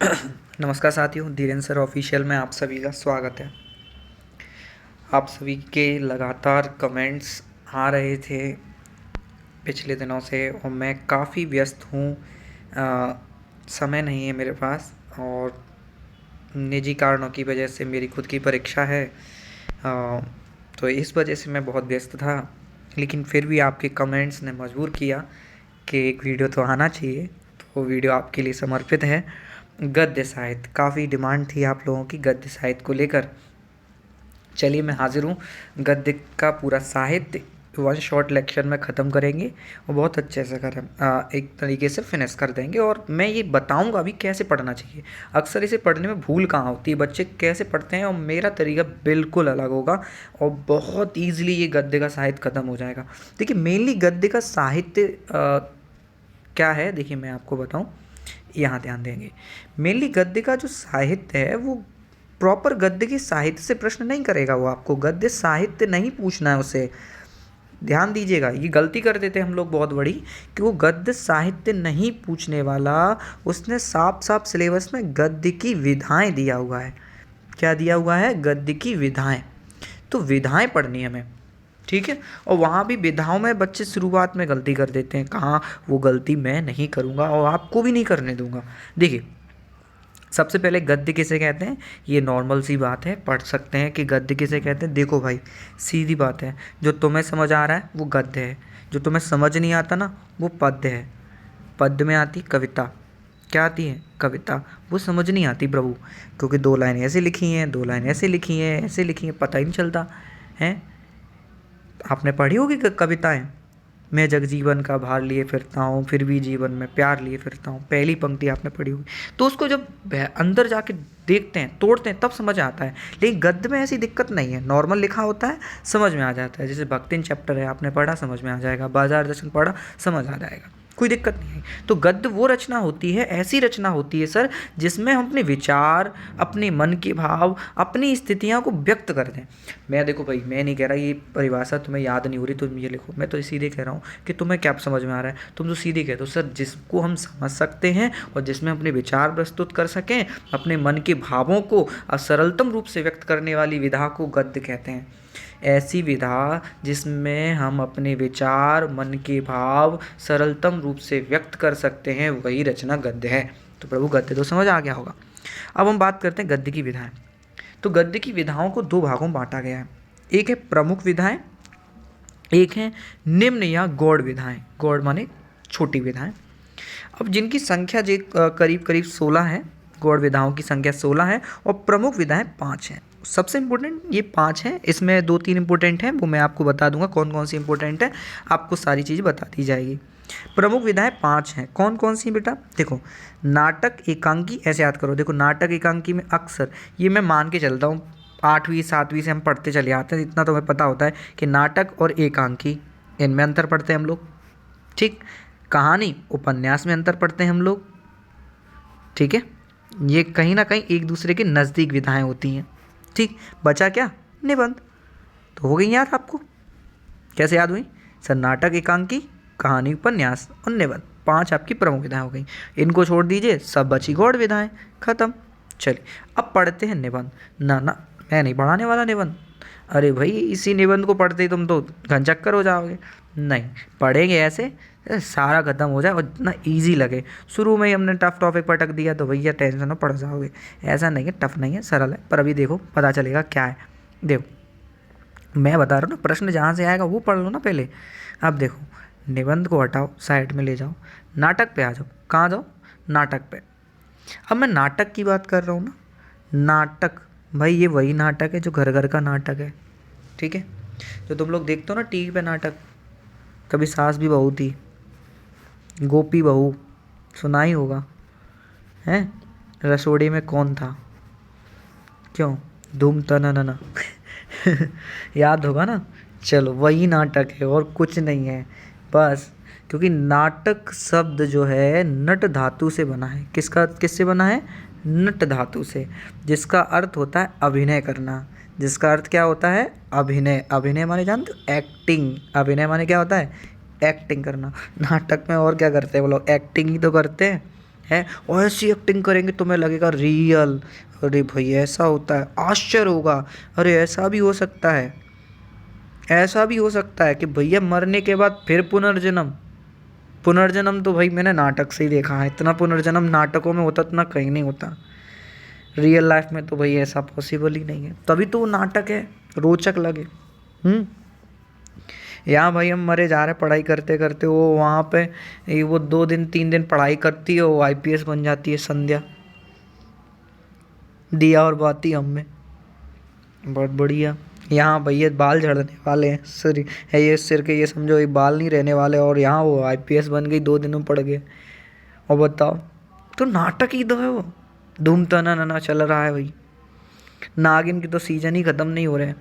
नमस्कार साथियों, Dhirendra sir official में आप सभी का स्वागत है। आप सभी के लगातार कमेंट्स आ रहे थे पिछले दिनों से और मैं काफ़ी व्यस्त हूँ। समय नहीं है मेरे पास और निजी कारणों की वजह से मेरी खुद की परीक्षा है। तो इस वजह से मैं बहुत व्यस्त था, लेकिन फिर भी आपके कमेंट्स ने मजबूर किया कि एक वीडियो तो आना चाहिए। तो वीडियो आपके लिए समर्पित है। गद्य साहित्य, काफ़ी डिमांड थी आप लोगों की गद्य साहित्य को लेकर। चलिए मैं हाजिर हूँ। गद्य का पूरा साहित्य वन शॉट लेक्चर में ख़त्म करेंगे और बहुत अच्छे से करें, एक तरीके से फिनिश कर देंगे। और मैं ये बताऊंगा अभी कैसे पढ़ना चाहिए। अक्सर इसे पढ़ने में भूल कहाँ होती है, बच्चे कैसे पढ़ते हैं, और मेरा तरीका बिल्कुल अलग होगा और बहुत ईजिली ये गद्य का साहित्य ख़त्म हो जाएगा। देखिए मेनली गद्य का साहित्य क्या है, देखिए मैं आपको बताऊँ, यहाँ ध्यान देंगे। मेनली गद्य का जो साहित्य है वो प्रॉपर गद्य के साहित्य से प्रश्न नहीं करेगा। वो आपको गद्य साहित्य नहीं पूछना है उसे, ध्यान दीजिएगा। ये गलती कर देते हैं हम लोग बहुत बड़ी कि वो गद्य साहित्य नहीं पूछने वाला, उसने साफ साफ सिलेबस में गद्य की विधाएं दिया हुआ है। क्या दिया हुआ है? गद्य की विधाएं। तो विधाएं पढ़नी है हमें, ठीक है। और वहाँ भी विधाओं में बच्चे शुरुआत में गलती कर देते हैं। कहाँ? वो गलती मैं नहीं करूँगा और आपको भी नहीं करने दूंगा। देखिए सबसे पहले गद्य किसे कहते हैं, ये नॉर्मल सी बात है, पढ़ सकते हैं कि गद्य किसे कहते हैं। देखो भाई सीधी बात है, जो तुम्हें समझ आ रहा है वो गद्य है, जो तुम्हें समझ नहीं आता ना वो पद्य है। पद्य में आती कविता, क्या आती है? कविता। वो समझ नहीं आती प्रभु, क्योंकि दो लाइन ऐसे लिखी हैं, दो लाइन ऐसे लिखी हैं, ऐसे लिखी हैं, पता ही नहीं चलता है। आपने पढ़ी होगी कविताएं, मैं जगजीवन का भार लिए फिरता हूँ, फिर भी जीवन में प्यार लिए फिरता हूँ, पहली पंक्ति आपने पढ़ी होगी। तो उसको जब अंदर जाके देखते हैं, तोड़ते हैं, तब समझ आता है। लेकिन गद्य में ऐसी दिक्कत नहीं है, नॉर्मल लिखा होता है, समझ में आ जाता है। जैसे भक्तिन चैप्टर है, आपने पढ़ा, समझ में आ जाएगा। बाजार दर्शन पढ़ा, समझ आ जाएगा, कोई दिक्कत नहीं है। तो गद्य वो रचना होती है, ऐसी रचना होती है सर, जिसमें हम अपने विचार, अपने मन के भाव, अपनी स्थितियाँ को व्यक्त कर दें। मैं देखो भाई, मैं नहीं कह रहा ये परिभाषा तुम्हें याद नहीं हो रही तुम ये लिखो, मैं तो सीधे कह रहा हूँ कि तुम्हें क्या समझ में आ रहा है। तुम तो सीधे कह दो सर, जिसको हम समझ सकते हैं और जिसमें अपने विचार प्रस्तुत कर सकें, अपने मन के भावों को सरलतम रूप से व्यक्त करने वाली विधा को गद्य कहते हैं। ऐसी विधा जिसमें हम अपने विचार, मन के भाव सरलतम रूप से व्यक्त कर सकते हैं, वही रचना गद्य है। तो प्रभु गद्य तो समझ आ गया होगा। अब हम बात करते हैं गद्य की विधाएं। तो गद्य की विधाओं को दो भागों में बांटा गया है। एक है प्रमुख विधाएं, एक है निम्न या गौड़ विधाएं। गौड़ माने छोटी विधाएं। अब जिनकी संख्या करीब करीब 16 है। गौड़ विधाओं की संख्या 16 है और प्रमुख विधाएं 5 हैं। सबसे इम्पोर्टेंट ये 5 हैं, इसमें 2-3 इम्पोर्टेंट हैं, वो मैं आपको बता दूंगा कौन कौन सी इम्पोर्टेंट है, आपको सारी चीज़ बता दी जाएगी। प्रमुख विधाएं 5 हैं। कौन कौन सी बेटा? देखो नाटक, एकांकी, ऐसे याद करो। देखो नाटक एकांकी में अक्सर, ये मैं मान के चलता हूँ 8वीं 7वीं से हम पढ़ते चले आते हैं, इतना तो हमें पता होता है कि नाटक और एकांकी, इनमें अंतर पढ़ते हैं हम लोग, ठीक। कहानी उपन्यास में अंतर पढ़ते हैं हम लोग, ठीक है। ये कहीं ना कहीं एक दूसरे के नज़दीक विधाएं होती हैं, ठीक। बचा क्या? निबंध। तो हो गई याद आपको? कैसे याद हुई सर? नाटक, एकांकी, कहानी, उपन्यास और निबंध, 5 आपकी प्रमुख विधाएं हो गई। इनको छोड़ दीजिए, सब बची गौड़ विधाएं, खत्म। चलिए अब पढ़ते हैं निबंध। ना ना, मैं नहीं पढ़ाने वाला निबंध। अरे भाई इसी निबंध को पढ़ते ही तुम तो घनचक्कर हो जाओगे। नहीं, पढ़ेंगे ऐसे सारा खत्म हो जाए और इतना ईजी लगे। शुरू में ही हमने टफ टॉपिक पटक दिया तो भैया टेंशन में पड़ जाओगे। ऐसा नहीं है, टफ नहीं है, सरल है। पर अभी देखो पता चलेगा क्या है। देखो मैं बता रहा हूँ ना, प्रश्न जहाँ से आएगा वो पढ़ लो ना पहले। अब देखो निबंध को हटाओ, साइड में ले जाओ, नाटक पे आ जाओ। कहाँ जाओ? नाटक पे। अब मैं नाटक की बात कर रहा हूँ ना। नाटक भाई ये वही नाटक है जो घर घर का नाटक है, ठीक है। जो तुम लोग देखते हो ना टीवी पे नाटक, कभी सास भी बहू थी, गोपी बहू, सुना ही होगा, हैं? रसोड़ी में कौन था, क्यों, धूम तना याद होगा ना। चलो वही नाटक है और कुछ नहीं है बस। क्योंकि नाटक शब्द जो है नट धातु से बना है। किससे बना है? नट धातु से, जिसका अर्थ होता है अभिनय करना। जिसका अर्थ क्या होता है? अभिनय। अभिनय माने जानते हो? एक्टिंग। अभिनय माने क्या होता है? एक्टिंग करना। नाटक में और क्या करते हैं वो लोग? एक्टिंग ही तो करते हैं, है, और ऐसी एक्टिंग करेंगे तुम्हें लगेगा रियल। अरे भाई ऐसा होता है, आश्चर्य होगा, अरे ऐसा भी हो सकता है, ऐसा भी हो सकता है कि भैया मरने के बाद फिर पुनर्जन्म। पुनर्जन्म तो भाई मैंने नाटक से ही देखा है, इतना पुनर्जन्म नाटकों में होता, इतना कहीं नहीं होता। रियल लाइफ में तो भाई ऐसा पॉसिबल ही नहीं है, तभी तो वो नाटक है, रोचक लगे। हम्म। यहाँ भाई हम मरे जा रहे पढ़ाई करते करते, वो वहाँ पे वो 2 दिन 3 दिन पढ़ाई करती है, वो आईपीएस बन जाती है संध्या, दिया और बाती हम में। बहुत बढ़िया। यहाँ भैया बाल झड़ने वाले हैं, सिर है ये, सिर के ये समझो ये बाल नहीं रहने वाले, और यहाँ वो आईपीएस बन गई, 2 दिन में पड़ गए। और बताओ, तो नाटक ही तो है वो, धूम तना नना चल रहा है भाई। नागिन की तो सीजन ही ख़त्म नहीं हो रहे हैं,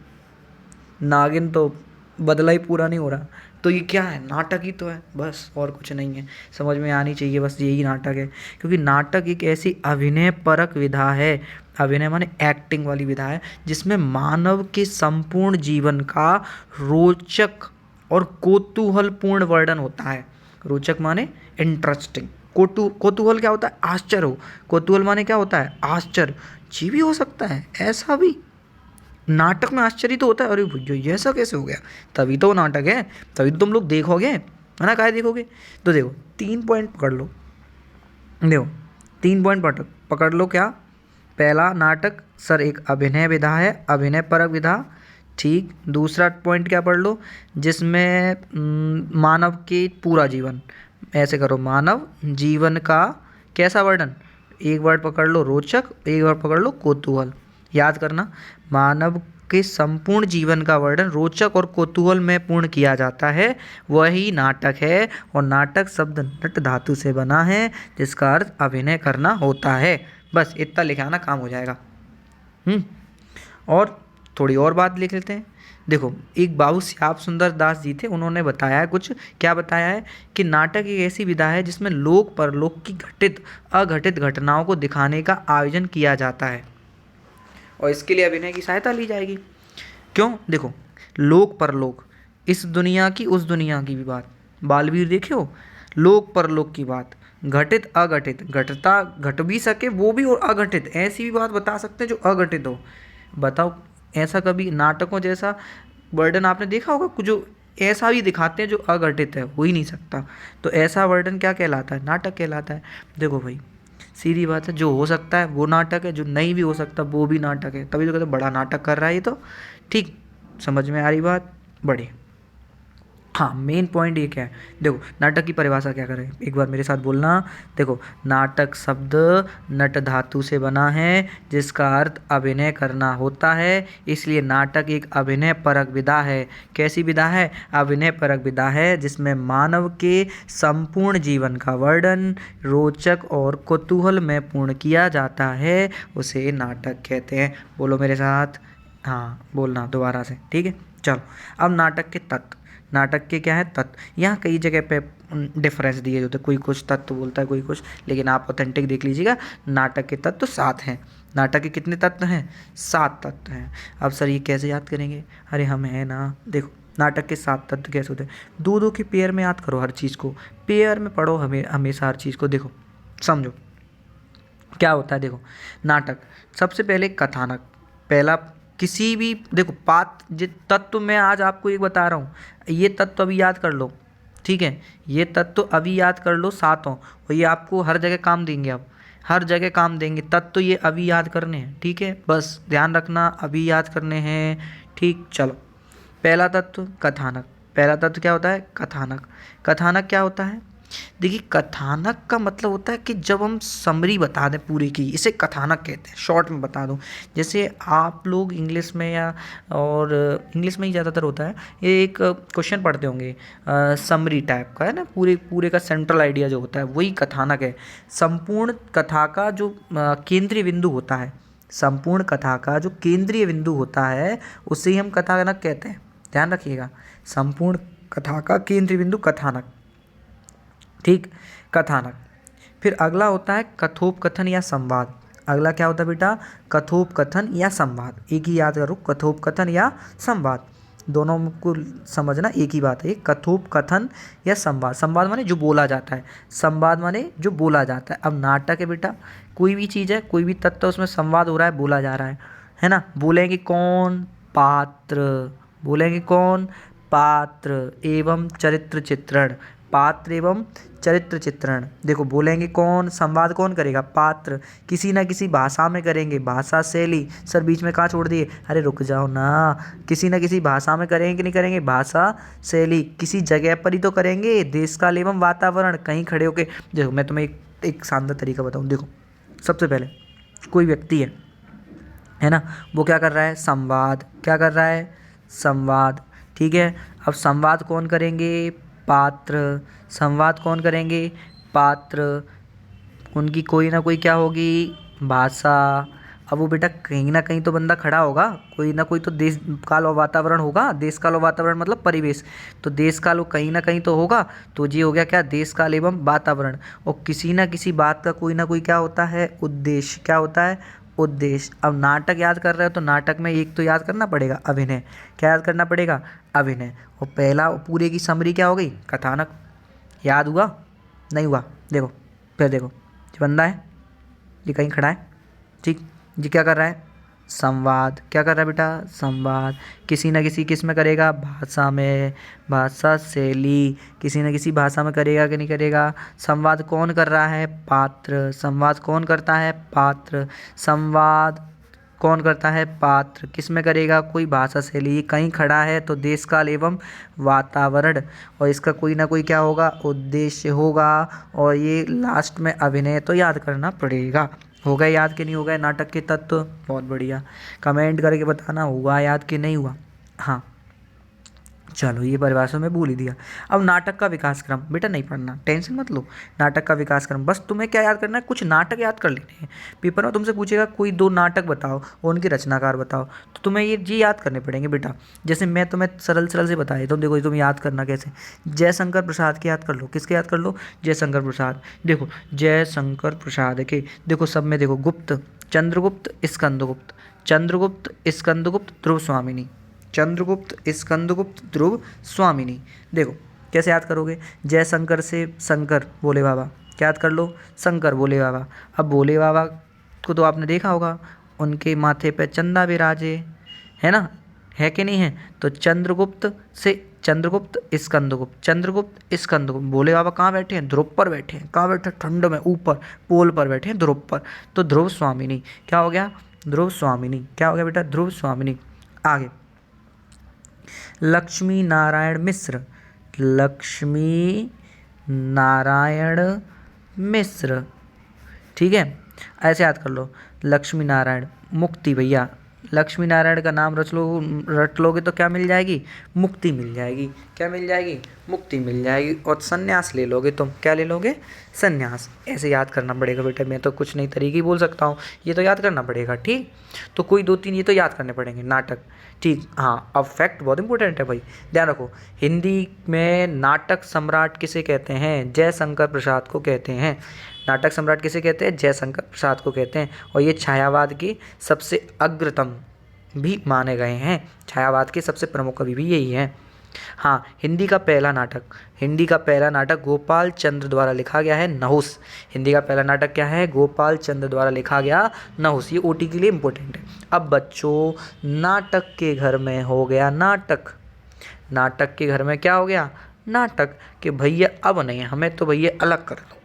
नागिन तो बदला ही पूरा नहीं हो रहा। तो ये क्या है, नाटक ही तो है बस, और कुछ नहीं है। समझ में आनी चाहिए बस, यही नाटक है। क्योंकि नाटक एक ऐसी अभिनय परक विधा है, अभिनय माने एक्टिंग वाली विधा है, जिसमें मानव के संपूर्ण जीवन का रोचक और कौतूहलपूर्ण वर्णन होता है। रोचक माने इंटरेस्टिंग, कौतूहल क्या होता है, आश्चर्य हो, कौतूहल माने क्या होता है, आश्चर्य। जी भी हो सकता है ऐसा भी, नाटक में आश्चर्य तो होता है, अरे भैया ये ऐसा कैसे हो गया, तभी तो वो नाटक है, तभी तो तुम लोग देखोगे, है ना, काहे देखोगे। तो देखो 3 पॉइंट पकड़ लो, देखो 3 पॉइंट पकड़ लो। क्या, पहला नाटक सर एक अभिनय विधा है, अभिनय परक विधा, ठीक। दूसरा पॉइंट क्या पढ़ लो, जिसमें मानव के पूरा जीवन, ऐसे करो, मानव जीवन का कैसा वर्णन, एक वर्ड पकड़ लो रोचक, एक वर्ड पकड़ लो कौतूहल। याद करना, मानव के संपूर्ण जीवन का वर्णन रोचक और कौतूहल में पूर्ण किया जाता है, वही नाटक है। और नाटक शब्द नट धातु से बना है, जिसका अर्थ अभिनय करना होता है। बस इतना लिखे आना, काम हो जाएगा। और थोड़ी और बात लिख लेते हैं। देखो, एक बाबू श्याम सुंदर दास जी थे, उन्होंने बताया है कुछ, क्या बताया है कि नाटक एक ऐसी विधा है जिसमें लोक परलोक की घटित अघटित घटनाओं को दिखाने का आयोजन किया जाता है, और इसके लिए अभिनय की सहायता ली जाएगी। क्यों, देखो, लोक परलोक, इस दुनिया की उस दुनिया की भी बात, बालवीर देखे हो, लोक परलोक की बात, घटित अघटित, घटता घट भी सके वो भी, और अघटित ऐसी भी बात बता सकते हैं जो अघटित हो। बताओ, ऐसा कभी नाटकों जैसा वर्णन आपने देखा होगा, जो ऐसा भी दिखाते हैं जो अघटित है, हो ही नहीं सकता। तो ऐसा वर्णन क्या कहलाता है, नाटक कहलाता है। देखो भाई, सीधी बात है, जो हो सकता है वो नाटक है, जो नहीं भी हो सकता वो भी नाटक है, तभी तो कहते बड़ा नाटक कर रहा है ये तो। ठीक, समझ में आ रही बात, बढ़िया। हाँ, मेन पॉइंट ये क्या है, देखो नाटक की परिभाषा क्या करें, एक बार मेरे साथ बोलना। देखो, नाटक शब्द नट धातु से बना है, जिसका अर्थ अभिनय करना होता है, इसलिए नाटक एक अभिनय परक विधा है। कैसी विधा है, अभिनय परक विधा है, जिसमें मानव के संपूर्ण जीवन का वर्णन रोचक और कौतूहल में पूर्ण किया जाता है, उसे नाटक कहते हैं। बोलो मेरे साथ, हाँ बोलना दोबारा से, ठीक है। चलो, अब नाटक के तत्व, नाटक के क्या है तत्व, यहाँ कई जगह पे डिफरेंस दिए होते हैं, कोई कुछ तत्व बोलता है, कोई कुछ, लेकिन आप ऑथेंटिक देख लीजिएगा। नाटक के तत्व 7 हैं। नाटक के कितने तत्व हैं, 7 तत्व हैं। अब सर ये कैसे याद करेंगे, अरे हम हैं ना, देखो नाटक के 7 तत्व कैसे होते हैं, दो के पेयर में याद करो हर चीज़ को, पेयर में पढ़ो हमेशा हर चीज़ को। देखो समझो क्या होता है, देखो नाटक, सबसे पहले कथानक, पहला किसी भी, देखो तत्व मैं आज आपको एक बता रहा हूँ, ये तत्व अभी याद कर लो, ठीक है, ये तत्व अभी याद कर लो 7 और ये आपको हर जगह काम देंगे, अब हर जगह काम देंगे तत्व, ये अभी याद करने हैं, ठीक है, बस ध्यान रखना अभी याद करने हैं, ठीक। चलो, पहला तत्व कथानक, पहला तत्व क्या होता है, कथानक। कथानक क्या होता है, देखिए कथानक का मतलब होता है कि जब हम समरी बता दें पूरी की, इसे कथानक कहते हैं, शॉर्ट में बता दूं। जैसे आप लोग इंग्लिश में या और इंग्लिश में ही ज़्यादातर होता है, ये एक क्वेश्चन पढ़ते होंगे समरी टाइप का, है ना, पूरे पूरे का सेंट्रल आइडिया जो होता है वही कथानक है। संपूर्ण कथा का जो केंद्रीय बिंदु होता है, संपूर्ण कथा का जो केंद्रीय बिंदु होता है उसे ही हम कथानक कहते हैं, ध्यान रखिएगा, संपूर्ण कथा का केंद्रीय बिंदु कथानक, ठीक, कथानक। फिर अगला होता है कथोपकथन या संवाद। अगला क्या होता है बेटा, कथोपकथन या संवाद, एक ही याद करो, कथोपकथन या संवाद। दोनों को समझना एक ही बात है, कथोपकथन या संवाद। संवाद माने जो बोला जाता है, संवाद माने जो बोला जाता है। अब नाटक है बेटा, कोई भी चीज़ है, कोई भी तत्व उसमें संवाद हो रहा है, बोला जा रहा है ना। बोलेंगे कौन? पात्र। बोलेंगे कौन? पात्र एवं चरित्र चित्रण। पात्र एवं चरित्र चित्रण। देखो बोलेंगे कौन? संवाद कौन करेगा? पात्र। किसी ना किसी भाषा में करेंगे, भाषा शैली। सर बीच में कहाँ छोड़ दिए? अरे रुक जाओ ना। किसी ना किसी भाषा में करेंगे कि नहीं करेंगे? भाषा शैली। किसी जगह पर ही तो करेंगे, देश काल एवं वातावरण। कहीं खड़े होके देखो, मैं तुम्हें एक शानदार तरीका बताऊँ। देखो सबसे पहले कोई व्यक्ति है ना, वो क्या कर रहा है? संवाद। क्या कर रहा है? संवाद। ठीक है, अब संवाद कौन करेंगे? पात्र। संवाद कौन करेंगे? पात्र। उनकी कोई ना कोई क्या होगी? भाषा। अब वो बेटा कहीं ना कहीं तो बंदा खड़ा होगा, कोई ना कोई तो देश काल और वातावरण होगा। देश काल और वातावरण मतलब परिवेश, तो देश काल वो कहीं ना कहीं तो होगा। तो ये हो गया क्या? देश काल एवं वातावरण। और किसी ना किसी बात का कोई ना कोई क्या होता है? उद्देश्य। क्या होता है? उद्देश्य। अब नाटक याद कर रहे हो तो नाटक में एक तो याद करना पड़ेगा, अभिनय। क्या याद करना पड़ेगा? अभिनय। और पहला पूरे की समरी क्या हो गई? कथानक। याद हुआ? नहीं हुआ? देखो फिर देखो, ये बंदा है, ये कहीं खड़ा है, ठीक, ये क्या कर रहा है? संवाद। क्या कर रहा है बेटा? संवाद। किसी न किसी किस में करेगा? भाषा में। भाषा शैली। किसी न किसी भाषा में करेगा कि नहीं करेगा? संवाद कौन कर रहा है? पात्र। संवाद कौन करता है? पात्र। संवाद कौन करता है? पात्र। किस में करेगा? कोई भाषा शैली। ये कहीं खड़ा है तो देश काल एवं वातावरण, और इसका कोई ना कोई क्या होगा? उद्देश्य होगा। और ये लास्ट में अभिनय। तो याद करना पड़ेगा। हो गए याद कि नहीं हो गए नाटक के तत्व? बहुत बढ़िया, कमेंट करके बताना हुआ याद कि नहीं हुआ। हाँ चलो, ये परिभाषा में भूल ही दिया। अब नाटक का विकास क्रम बेटा नहीं पढ़ना, टेंशन मत लो। नाटक का विकास क्रम बस तुम्हें क्या याद करना है? कुछ नाटक याद कर लेने हैं। पेपर में तुमसे पूछेगा कोई 2 नाटक बताओ और उनके रचनाकार बताओ, तो तुम्हें ये याद करने पड़ेंगे बेटा। जैसे मैं तुम्हें सरल सरल से बताया तो देखो, तुम याद करना कैसे। जयशंकर प्रसाद के याद कर लो। किसके याद कर लो? जयशंकर प्रसाद। देखो जयशंकर प्रसाद के, देखो सब में देखो, गुप्त, चंद्रगुप्त, स्कंदगुप्त। चंद्रगुप्त, स्कंदगुप्त, ध्रुव स्वामिनी। चंद्रगुप्त, स्कंदगुप्त, ध्रुव स्वामिनी। देखो कैसे याद करोगे? जयशंकर से शंकर भोले बाबा, क्या याद कर लो? शंकर भोले बाबा। अब भोले बाबा को तो आपने देखा होगा, उनके माथे पे चंदा विराजे, है ना, है कि नहीं है? तो चंद्रगुप्त से चंद्रगुप्त, स्कंदगुप्त। चंद्रगुप्त, स्कंदगुप्त। भोले बाबा कहाँ बैठे हैं? ध्रुव पर बैठे हैं। कहाँ बैठे? ठंड में ऊपर पोल पर बैठे हैं, ध्रुव पर। तो ध्रुव स्वामिनी क्या हो गया? ध्रुव स्वामिनी। क्या हो गया बेटा? ध्रुव स्वामिनी। आगे लक्ष्मी नारायण मिश्र। लक्ष्मी नारायण मिश्र। ठीक है, ऐसे याद कर लो। लक्ष्मी नारायण, मुक्ति भैया। लक्ष्मी नारायण का नाम रट लोगे तो क्या मिल जाएगी? मुक्ति मिल जाएगी। क्या मिल जाएगी? मुक्ति मिल जाएगी। और संन्यास ले लोगे तुम, क्या ले लोगे? संन्यास। ऐसे याद करना पड़ेगा बेटा, मैं तो कुछ नई तरीके बोल सकता हूँ, ये तो याद करना पड़ेगा। ठीक, तो कोई 2-3 ये तो याद करने पड़ेंगे नाटक। ठीक, हाँ अब फैक्ट बहुत इंपॉर्टेंट है भाई, ध्यान रखो। हिंदी में नाटक सम्राट किसे कहते हैं? जयशंकर प्रसाद को कहते हैं। नाटक सम्राट किसे कहते हैं? जयशंकर प्रसाद को कहते हैं। और ये छायावाद के सबसे अग्रतम भी माने गए हैं। छायावाद के सबसे प्रमुख कवि भी यही हैं। हाँ, हिंदी का पहला नाटक गोपाल चंद्र द्वारा लिखा गया है, नहुस। हिंदी का पहला नाटक क्या है? गोपाल चंद्र द्वारा लिखा गया, नहुस। ये ओटी के लिए इंपॉर्टेंट है। अब बच्चों, नाटक के घर में हो गया नाटक। नाटक के घर में क्या हो गया? नाटक। कि भैया अब नहीं, हमें तो भैया अलग कर दो।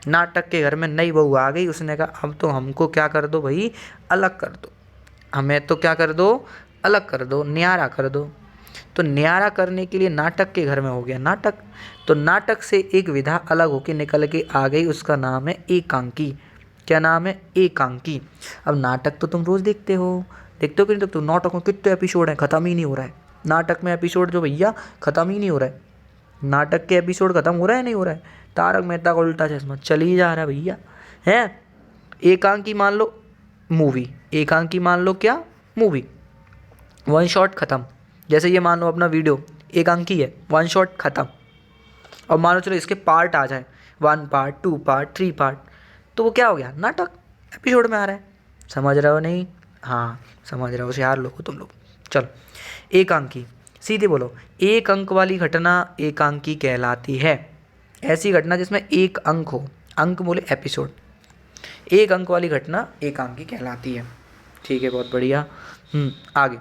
नाटक के घर में नई बहू आ गई, उसने कहा अब तो हमको क्या कर दो भाई? अलग कर दो। हमें तो क्या कर दो? अलग कर दो, न्यारा कर दो। तो न्यारा करने के लिए नाटक के घर में हो गया नाटक। तो नाटक से एक विधा अलग होकर निकल के आ गई, उसका नाम है एकांकी। क्या नाम है? एकांकी। अब नाटक तो तुम रोज देखते हो कि नहीं देखते हो? नाटक में कितने एपिसोड हैं, ख़त्म ही नहीं हो रहा है। नाटक में एपिसोड जो भैया ख़त्म ही नहीं हो रहा है। नाटक के एपिसोड ख़त्म हो रहा है नहीं हो रहा है? तारक मेहता का उल्टा चश्मा चल ही जा रहा है भैया, है। एकांकी मान लो मूवी, एकांकी मान लो क्या? मूवी। वन शॉट ख़त्म। जैसे ये मान लो अपना वीडियो एकांकी है, वन शॉट ख़त्म। और मान लो चलो इसके पार्ट आ जाए, 1 पार्ट, 2 पार्ट, 3 पार्ट, तो वो क्या हो गया? नाटक। एपिसोड में आ रहा है। समझ रहे हो नहीं? हाँ समझ रहे हो, होशियार लोग हो तुम लोग। चलो, एकांकी। सीधे बोलो, एक अंक वाली घटना एकांकी कहलाती है। ऐसी घटना जिसमें एक अंक हो, अंक बोले एपिसोड, एक अंक वाली घटना एकांकी कहलाती है। ठीक है, बहुत बढ़िया। आगे,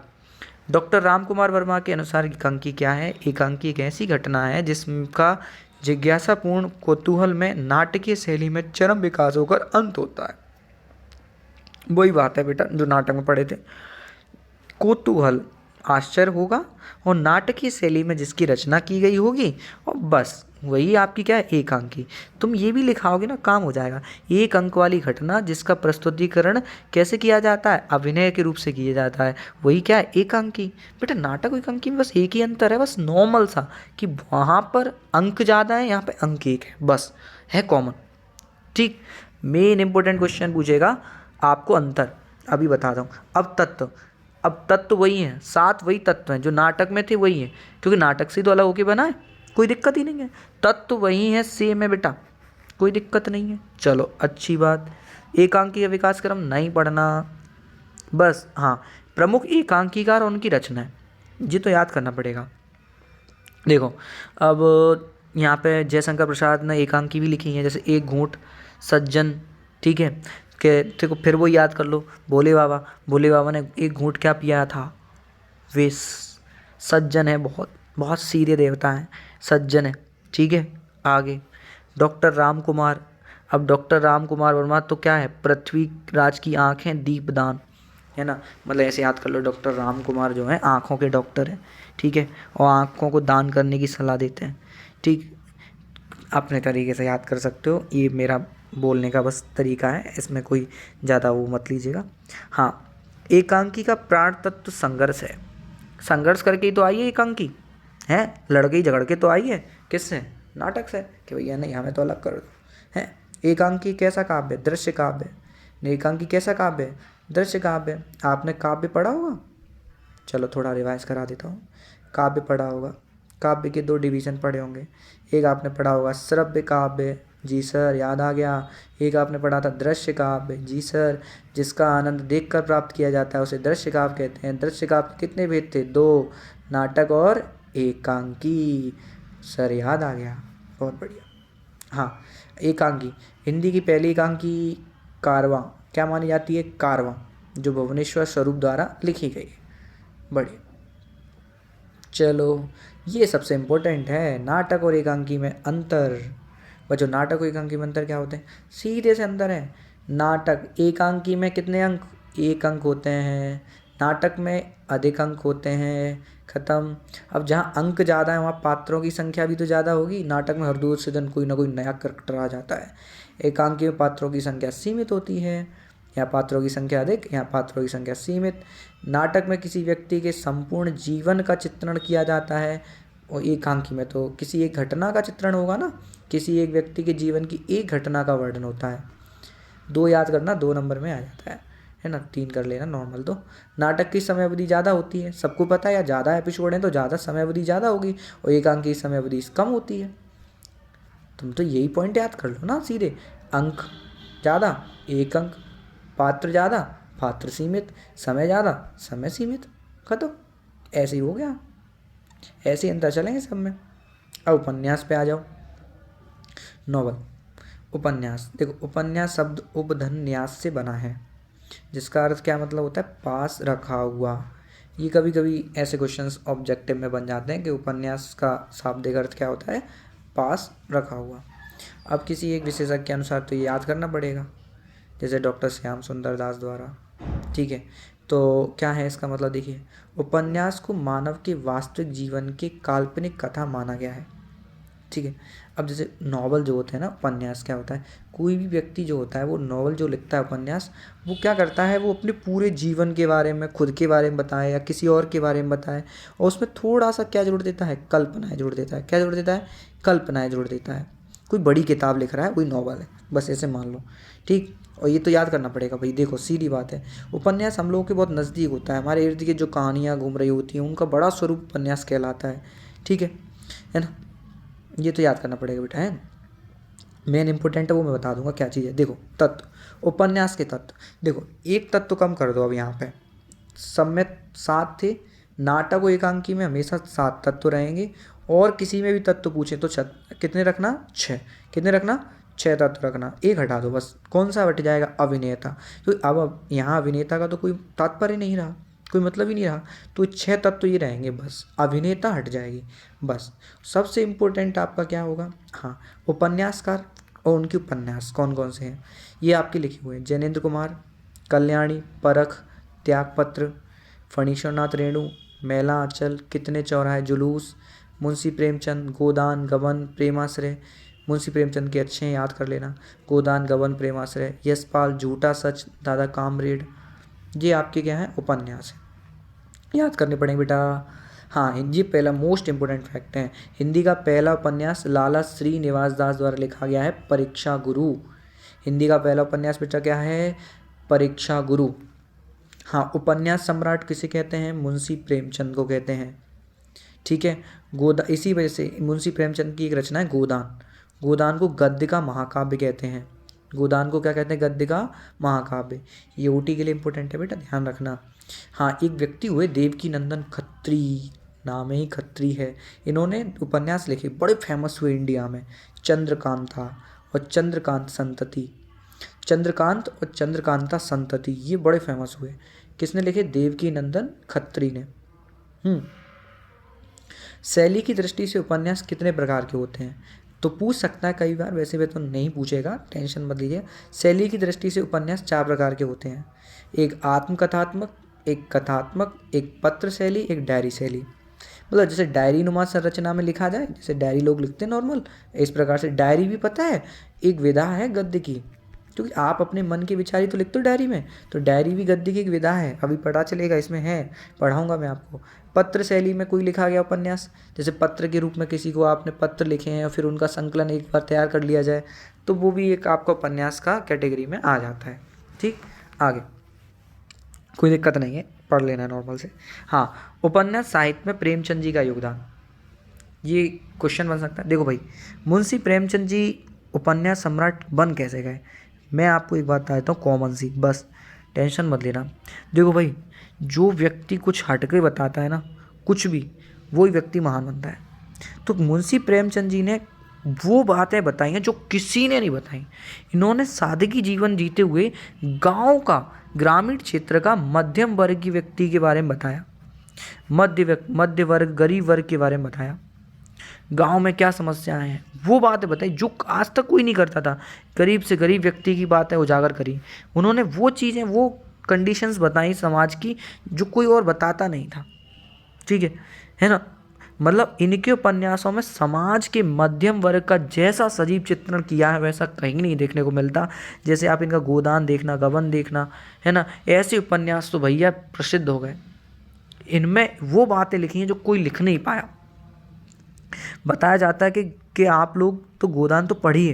डॉक्टर राम कुमार वर्मा के अनुसार एकांकी क्या है? एकांकी एक ऐसी घटना है जिसका जिज्ञासापूर्ण कौतूहल में नाटकीय शैली में चरम विकास होकर अंत होता है। वही बात है बेटा जो नाटक में पढ़े थे, कौतूहल, आश्चर्य होगा और नाटकीय शैली में जिसकी रचना की गई होगी, और बस वही आपकी क्या है? एकांकी। तुम ये भी लिखाओगे ना, काम हो जाएगा। एक अंक वाली घटना जिसका प्रस्तुतिकरण कैसे किया जाता है? अभिनय के रूप से किया जाता है, वही क्या है? एकांकी। बेटा नाटक और एकांकी में बस एक ही अंतर है, बस नॉर्मल सा, कि वहाँ पर अंक ज़्यादा है, यहाँ पे अंक एक है, बस है कॉमन। ठीक, मेन इंपॉर्टेंट क्वेश्चन पूछेगा आपको अंतर, अभी बताता हूँ। अब तत्व वही हैं, 7 वही तत्व हैं जो नाटक में थे, वही हैं, क्योंकि नाटक से तो अलग होके बना है, कोई दिक्कत ही नहीं है। तत्व वही है, सेम है बेटा, कोई दिक्कत नहीं है। चलो अच्छी बात। एकांकी का विकास क्रम नहीं पढ़ना, बस हाँ, प्रमुख एकांकीकार और उनकी रचना है, ये तो याद करना पड़ेगा। देखो अब यहाँ पे जयशंकर प्रसाद ने एकांकी भी लिखी है, जैसे एक घूंट, सज्जन। ठीक है, कि देखो फिर वो याद कर लो, भोले बाबा ने एक घूंट क्या पिया था? विष। सज्जन है, बहुत बहुत सीधे देवता हैं, सज्जन है। ठीक है, आगे डॉक्टर राम कुमार। अब डॉक्टर राम कुमार वर्मा तो क्या है? पृथ्वीराज की आँखें दीपदान, है ना, मतलब ऐसे याद कर लो, डॉक्टर राम कुमार जो हैं आँखों के डॉक्टर हैं। ठीक है, और आँखों को दान करने की सलाह देते हैं। ठीक, अपने तरीके से याद कर सकते हो, ये मेरा बोलने का बस तरीका है, इसमें कोई ज़्यादा वो मत लीजिएगा। हाँ, एकांकी का प्राण तत्व संघर्ष है, संघर्ष करके ही तो आई है एकांकी, है, लड़ गई झगड़ के तो आई है, किससे? नाटक से, कि भैया नहीं हमें तो अलग कर दो, है। एकांकी कैसा काव्य? दृश्य काव्य। एकांकी कैसा काव्य है? दृश्य काव्य। आपने काव्य पढ़ा होगा, चलो थोड़ा रिवाइज करा देता हूँ। काव्य पढ़ा होगा, काव्य के 2 डिवीज़न पढ़े होंगे, एक आपने पढ़ा होगा श्रव्य काव्य, जी सर याद आ गया। एक आपने पढ़ा था दृश्य काव्य, जी सर, जिसका आनंद देखकर प्राप्त किया जाता है उसे दृश्य काव्य कहते हैं। दृश्य काव्य के कितने भेद थे? 2, नाटक और एकांकी। सर याद आ गया, बहुत बढ़िया। हाँ, एकांकी, हिंदी की पहली एकांकी कारवां क्या मानी जाती है? कारवां, जो भुवनेश्वर स्वरूप द्वारा लिखी गई है। बढ़िया, चलो ये सबसे इम्पोर्टेंट है, नाटक और एकांकी में अंतर। बच्चों नाटक और एकांकी में अंतर क्या होते हैं? सीधे से अंतर है। नाटक एकांकी में कितने अंक? 1 अंक होते हैं, नाटक में अधिक अंक होते हैं, ख़त्म। अब जहाँ अंक ज़्यादा है वहाँ पात्रों की संख्या भी तो ज़्यादा होगी। नाटक में हर दूसरे दिन कोई ना कोई नया करैक्टर आ जाता है, एकांकी में पात्रों की संख्या सीमित होती है, यहाँ पात्रों की संख्या अधिक, यहाँ पात्रों की संख्या सीमित। नाटक में किसी व्यक्ति के संपूर्ण जीवन का चित्रण किया जाता है, और एकांकी में तो किसी एक घटना का चित्रण होगा ना, किसी एक व्यक्ति के जीवन की एक घटना का वर्णन होता है। 2 याद करना, 2 नंबर में आ जाता है ना, 3 कर लेना नॉर्मल। तो नाटक की समय अवधि ज़्यादा होती है, सबको पता है, या ज़्यादा एपिसोड हैं तो ज़्यादा समय अवधि ज़्यादा होगी, और एकांकी की समय अवधि कम होती है। तुम तो यही पॉइंट याद कर लो ना सीधे, अंक ज़्यादा, 1 अंक, पात्र ज़्यादा, पात्र सीमित, समय ज़्यादा, समय सीमित, खत्म। ऐसे ही हो गया, ऐसे ही अंतर चलेंगे सब में। अब उपन्यास पे आ जाओ। नॉवल, उपन्यास, देखो उपन्यास शब्द उपधन्यास से बना है, जिसका अर्थ क्या मतलब होता है? पास रखा हुआ। ये कभी कभी ऐसे क्वेश्चंस ऑब्जेक्टिव में बन जाते हैं कि उपन्यास का शाब्दिक अर्थ क्या होता है? पास रखा हुआ। अब किसी एक विशेषज्ञ के अनुसार तो ये याद करना पड़ेगा, जैसे डॉक्टर श्याम सुंदर दास द्वारा। ठीक है, तो क्या है इसका मतलब? देखिए, उपन्यास को मानव के वास्तविक जीवन के काल्पनिक कथा माना गया है। ठीक है, अब जैसे नॉवल जो होते हैं ना, उपन्यास क्या होता है? कोई भी व्यक्ति जो होता है वो नॉवल जो लिखता है, उपन्यास, वो क्या करता है? वो अपने पूरे जीवन के बारे में, खुद के बारे में बताए या किसी और के बारे में बताए, और उसमें थोड़ा सा क्या जोड़ देता है? कल्पनाएं जोड़ देता है। क्या जोड़ देता है? कल्पनाएं जोड़ देता है। कोई बड़ी किताब लिख रहा है, कोई नॉवल है, बस ऐसे मान लो। ठीक, और ये तो याद करना पड़ेगा भाई। देखो सीधी बात है, उपन्यास हम लोगों के बहुत नज़दीक होता है, हमारे इर्द गिर्द जो कहानियाँ घूम रही होती हैं उनका बड़ा स्वरूप उपन्यास कहलाता है। ठीक है ना, ये तो याद करना पड़ेगा बेटा, है। मेन इंपॉर्टेंट है वो मैं बता दूंगा क्या चीज़ है। देखो तत्व, उपन्यास के तत्व, देखो एक तत्व कम कर दो अब यहाँ पे, सब में 7 थे, नाटक और एकांकी में हमेशा 7 तत्व रहेंगे, और किसी में भी तत्व पूछे तो कितने रखना, 6। कितने रखना, 6 तत्व रखना। एक हटा दो बस, कौन सा हट जाएगा, अभिनेता। तो अब यहाँ अभिनेता का तो कोई तात्पर्य नहीं रहा, कोई मतलब ही नहीं रहा, तो 6 तत्व ये रहेंगे बस, अभिनेता हट जाएगी बस। सबसे इम्पोर्टेंट आपका क्या होगा, हाँ, उपन्यासकार और उनके उपन्यास कौन कौन से हैं, ये आपके लिखे हुए हैं। जैनेन्द्र कुमार, कल्याणी, परख, त्यागपत्र, फणीश्वरनाथ रेणु, मैला आंचल, कितने चौराहे, जुलूस, मुंशी प्रेमचंद, गोदान, गबन, प्रेमाश्रय। मुंशी प्रेमचंद के अच्छे हैं, याद कर लेना, गोदान, गबन, प्रेमाश्रय। यशपाल, झूठा सच, दादा कामरेड। ये आपके क्या है, उपन्यास है, याद करने पड़ेंगे बेटा। हाँ, ये पहला मोस्ट इंपोर्टेंट फैक्ट है, हिंदी का पहला उपन्यास लाला श्रीनिवास दास द्वारा लिखा गया है, परीक्षा गुरु। हिंदी का पहला उपन्यास बेटा क्या है, परीक्षा गुरु। हाँ, उपन्यास सम्राट किसे कहते हैं, मुंशी प्रेमचंद को कहते हैं। ठीक है, इसी वजह से मुंशी प्रेमचंद की एक रचना है गोदान। गोदान को गद्य का महाकाव्य कहते हैं। गोदान को क्या कहते हैं, गद्य का महाकाव्य। ये ओटी के लिए इंपॉर्टेंट है बेटा, ध्यान रखना। हाँ, एक व्यक्ति हुए देवकी नंदन खत्री, नाम ही खत्री है, इन्होंने उपन्यास लिखे, बड़े फेमस हुए इंडिया में, चंद्रकांता और चंद्रकांत संतति। चंद्रकांत और चंद्रकांता संतति ये बड़े फेमस हुए, किसने लिखे, देवकी नंदन खत्री ने। शैली की दृष्टि से उपन्यास कितने प्रकार के होते हैं, तो पूछ सकता है कई बार, वैसे भी तो नहीं पूछेगा, टेंशन मत लीजिए। शैली की दृष्टि से उपन्यास 4 प्रकार के होते हैं, एक आत्मकथात्मक, एक कथात्मक, एक पत्र शैली, एक डायरी शैली। मतलब जैसे डायरी नुमा संरचना में लिखा जाए, जैसे डायरी लोग लिखते हैं नॉर्मल, इस प्रकार से डायरी भी पता है एक विधा है गद्य की, क्योंकि आप अपने मन के विचार ही तो लिखते हो डायरी में, तो डायरी भी गद्य की एक विधा है, अभी पता चलेगा, इसमें है, पढ़ाऊंगा मैं आपको। पत्र शैली में कोई लिखा गया उपन्यास, जैसे पत्र के रूप में किसी को आपने पत्र लिखे हैं और फिर उनका संकलन एक बार तैयार कर लिया जाए, तो वो भी एक आपका उपन्यास का कैटेगरी में आ जाता है। ठीक, आगे कोई दिक्कत नहीं है, पढ़ लेना नॉर्मल से। हाँ, उपन्यास साहित्य में प्रेमचंद जी का योगदान, ये क्वेश्चन बन सकता है। देखो भाई, मुंशी प्रेमचंद जी उपन्यास सम्राट बन कैसे गए, मैं आपको एक बात बता देता हूँ, कॉमन सी, बस टेंशन मत लेना। देखो भाई, जो व्यक्ति कुछ हट के बताता है ना, कुछ भी, वही व्यक्ति महान बनता है। तो मुंशी प्रेमचंद जी ने वो बातें बताई हैं जो किसी ने नहीं बताई। इन्होंने सादगी जीवन जीते हुए गांव का, ग्रामीण क्षेत्र का मध्यम वर्ग की व्यक्ति के बारे में बताया, मध्य वर्ग, गरीब वर्ग के बारे में बताया, गांव में क्या समस्याएं हैं वो बातें बताई जो आज तक कोई नहीं करता था। गरीब से गरीब व्यक्ति की बातें उजागर करी उन्होंने, वो चीज़ें, वो कंडीशंस बताई समाज की जो कोई और बताता नहीं था। ठीक है ना, मतलब इनके उपन्यासों में समाज के मध्यम वर्ग का जैसा सजीव चित्रण किया है वैसा कहीं नहीं देखने को मिलता। जैसे आप इनका गोदान देखना, गबन देखना, है ना, ऐसे उपन्यास तो भैया प्रसिद्ध हो गए। इनमें वो बातें लिखी हैं जो कोई लिख नहीं पाया। बताया जाता है कि आप लोग तो गोदान तो पढ़िए,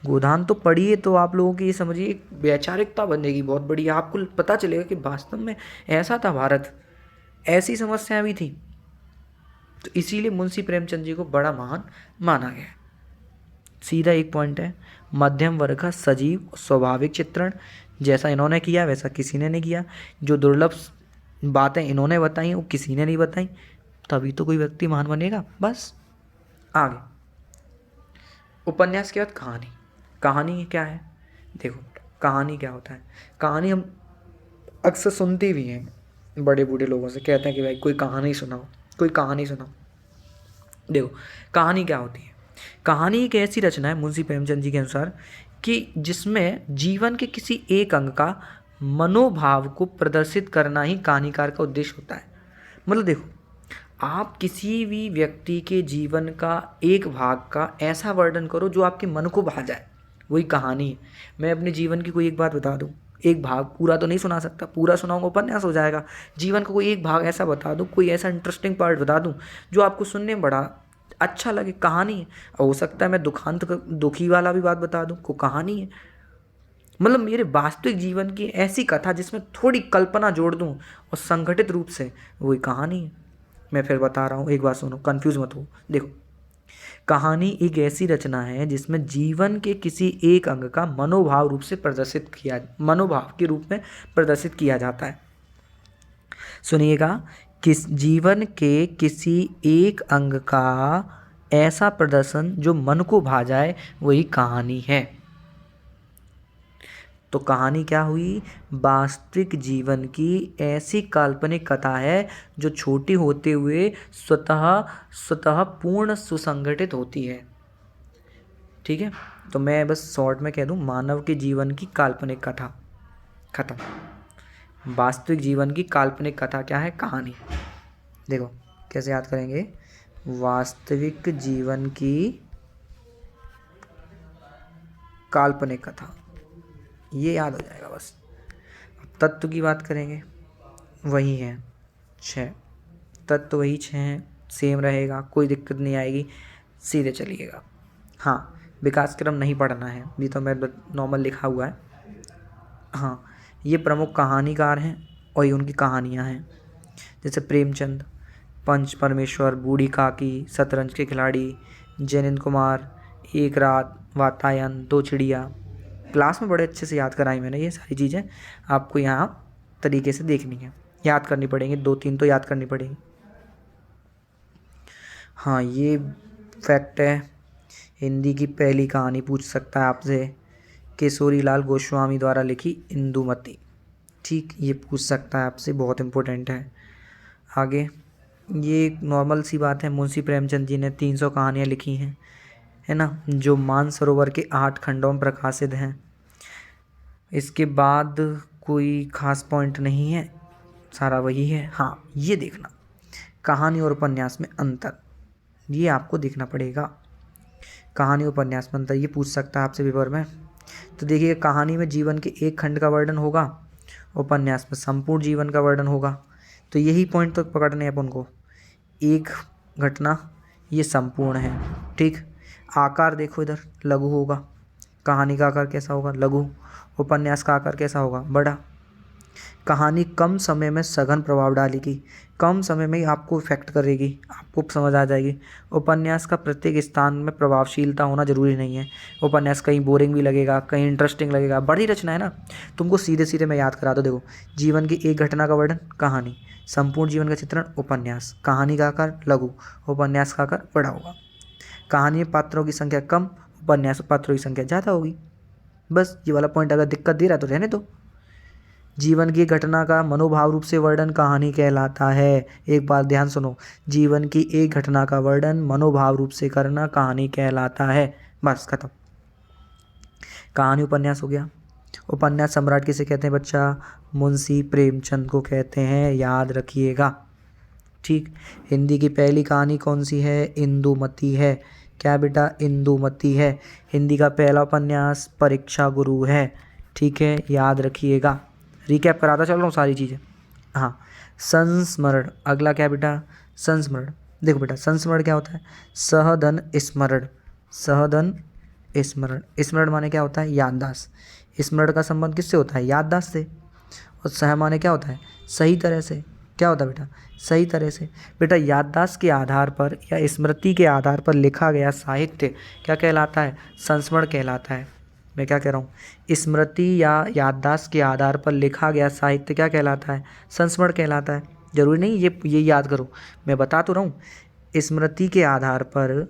गोदान तो पढ़िए, तो आप लोगों की ये समझिए एक वैचारिकता बनेगी बहुत बड़ी, आपको पता चलेगा कि वास्तव में ऐसा था भारत, ऐसी समस्याएं भी थी। तो इसीलिए मुंशी प्रेमचंद जी को बड़ा महान माना गया। सीधा एक पॉइंट है, मध्यम वर्ग का सजीव स्वाभाविक चित्रण, जैसा इन्होंने किया वैसा किसी ने नहीं किया। जो दुर्लभ बातें इन्होंने बताई वो किसी ने नहीं बताई, तभी तो कोई व्यक्ति महान बनेगा। बस आगे, उपन्यास के बाद कहानी। कहानी क्या है, देखो कहानी क्या होता है। कहानी हम अक्सर सुनते भी हैं, बड़े बूढ़े लोगों से कहते हैं कि भाई कोई कहानी सुनाओ, कोई कहानी सुनाओ। देखो कहानी क्या होती है, कहानी एक ऐसी रचना है मुंशी प्रेमचंद जी के अनुसार कि जिसमें जीवन के किसी एक अंग का मनोभाव को प्रदर्शित करना ही कहानीकार का उद्देश्य होता है। मतलब देखो, आप किसी भी व्यक्ति के जीवन का एक भाग का ऐसा वर्णन करो जो आपके मन को भा जाए, वही कहानी है। मैं अपने जीवन की कोई एक बात बता दूं, एक भाग, पूरा तो नहीं सुना सकता, पूरा सुनाऊंगा उपन्यास हो जाएगा। जीवन का कोई एक भाग ऐसा बता दूं, कोई ऐसा इंटरेस्टिंग पार्ट बता दूं जो आपको सुनने में बड़ा अच्छा लगे, कहानी है। हो सकता है मैं दुखी वाला भी बात बता दूं, को कहानी है। मतलब मेरे वास्तविक जीवन की ऐसी कथा जिसमें थोड़ी कल्पना जोड़ दूं और संगठित रूप से, वही कहानी है। मैं फिर बता रहा हूँ, एक बात सुनो, कंफ्यूज मत हो। देखो, कहानी एक ऐसी रचना है जिसमें जीवन के किसी एक अंग का मनोभाव के रूप में प्रदर्शित किया जाता है। सुनिएगा जीवन के किसी एक अंग का ऐसा प्रदर्शन जो मन को भा जाए वही कहानी है। तो कहानी क्या हुई? वास्तविक जीवन की ऐसी काल्पनिक कथा है जो छोटी होते हुए स्वतः पूर्ण सुसंगठित होती है। ठीक है, तो मैं बस शॉर्ट में कह दूं, मानव के जीवन की काल्पनिक कथा खत्म। वास्तविक जीवन की काल्पनिक कथा क्या है? कहानी। देखो कैसे याद करेंगे, वास्तविक जीवन की काल्पनिक कथा, ये याद हो जाएगा बस। अब तत्व की बात करेंगे, वही है 6 तत्व, वही 6 हैं, सेम रहेगा, कोई दिक्कत नहीं आएगी, सीधे चलिएगा। हाँ, विकास क्रम नहीं पढ़ना है, ये तो मैं नॉर्मल लिखा हुआ है। हाँ, ये प्रमुख कहानीकार हैं और ये उनकी कहानियाँ हैं, जैसे प्रेमचंद, पंच परमेश्वर, बूढ़ी काकी, शतरंज के खिलाड़ी, जैनिंद कुमार, एक रात, वातायन, दो चिड़िया। क्लास में बड़े अच्छे से याद कराई मैंने, ये सारी चीज़ें आपको यहाँ तरीके से देखनी है, याद करनी पड़ेंगी, 2-3 तो याद करनी पड़ेगी। हाँ, ये फैक्ट है, हिंदी की पहली कहानी पूछ सकता है आपसे, केशोरीलाल गोस्वामी द्वारा लिखी इंदुमती। ठीक, ये पूछ सकता है आपसे, बहुत इम्पोर्टेंट है। आगे, ये एक नॉर्मल सी बात है, मुंशी प्रेमचंद जी ने 300 कहानियाँ लिखी हैं, है ना, जो मानसरोवर के 8 खंडों में प्रकाशित हैं। इसके बाद कोई ख़ास पॉइंट नहीं है, सारा वही है। हाँ, ये देखना, कहानी और उपन्यास में अंतर, ये आपको देखना पड़ेगा। कहानी उपन्यास में अंतर, ये पूछ सकता है आपसे पेपर में। तो देखिए, कहानी में जीवन के एक खंड का वर्णन होगा, उपन्यास में संपूर्ण जीवन का वर्णन होगा। तो यही पॉइंट तो पकड़ने हैं अपन को, एक घटना ये संपूर्ण है। ठीक, आकार देखो इधर, लघु होगा, कहानी का आकार कैसा होगा? लघु। उपन्यास का आकार कैसा होगा? बड़ा। कहानी कम समय में सघन प्रभाव डालेगी, कम समय में ही आपको इफेक्ट करेगी, आपको समझ आ जाएगी। उपन्यास का प्रत्येक स्थान में प्रभावशीलता होना जरूरी नहीं है, उपन्यास कहीं बोरिंग भी लगेगा, कहीं इंटरेस्टिंग लगेगा, बड़ी रचना है ना, तुमको सीधे सीधे मैं याद करा दूँ। देखो, जीवन की एक घटना का वर्णन कहानी, संपूर्ण जीवन का चित्रण उपन्यास, कहानी का आकार लघु, उपन्यास का आकार बड़ा होगा। कहानी में पात्रों की संख्या कम, उपन्यास में पात्रों की संख्या ज़्यादा होगी। बस ये वाला पॉइंट अगर दिक्कत दे रहा है तो रहने दो। जीवन की घटना का मनोभाव रूप से वर्णन कहानी कहलाता है। एक बात ध्यान सुनो, जीवन की एक घटना का वर्णन मनोभाव रूप से करना कहानी कहलाता है। बस खत्म। कहानी उपन्यास हो गया। उपन्यास सम्राट किसे कहते हैं बच्चा? मुंशी प्रेमचंद को कहते हैं, याद रखिएगा। ठीक, हिंदी की पहली कहानी कौन सी है? इंदुमती है। क्या बेटा? इंदुमती है। हिंदी का पहला उपन्यास परीक्षा गुरु है। ठीक है, याद रखिएगा। रिकैप कराता चल रहा हूँ सारी चीज़ें। हाँ, संस्मरण, अगला क्या बेटा? संस्मरण। देखो बेटा, संस्मरण क्या होता है? सहधन स्मरण, सहधन स्मरण। स्मरण माने क्या होता है? याददाश्त। स्मरण का संबंध किससे होता है? याददाश्त से। और सह माने क्या होता है? सही तरह से। क्या होता है बेटा? सही तरह से। बेटा, याददाश्त के आधार पर या स्मृति के आधार पर लिखा गया साहित्य क्या कहलाता है? संस्मरण कहलाता है। मैं क्या कह रहा हूँ? स्मृति या याददाश्त के आधार पर लिखा गया साहित्य क्या कहलाता है? संस्मरण कहलाता है। जरूरी नहीं ये याद करो, मैं बता तो रहा हूँ। स्मृति के आधार पर,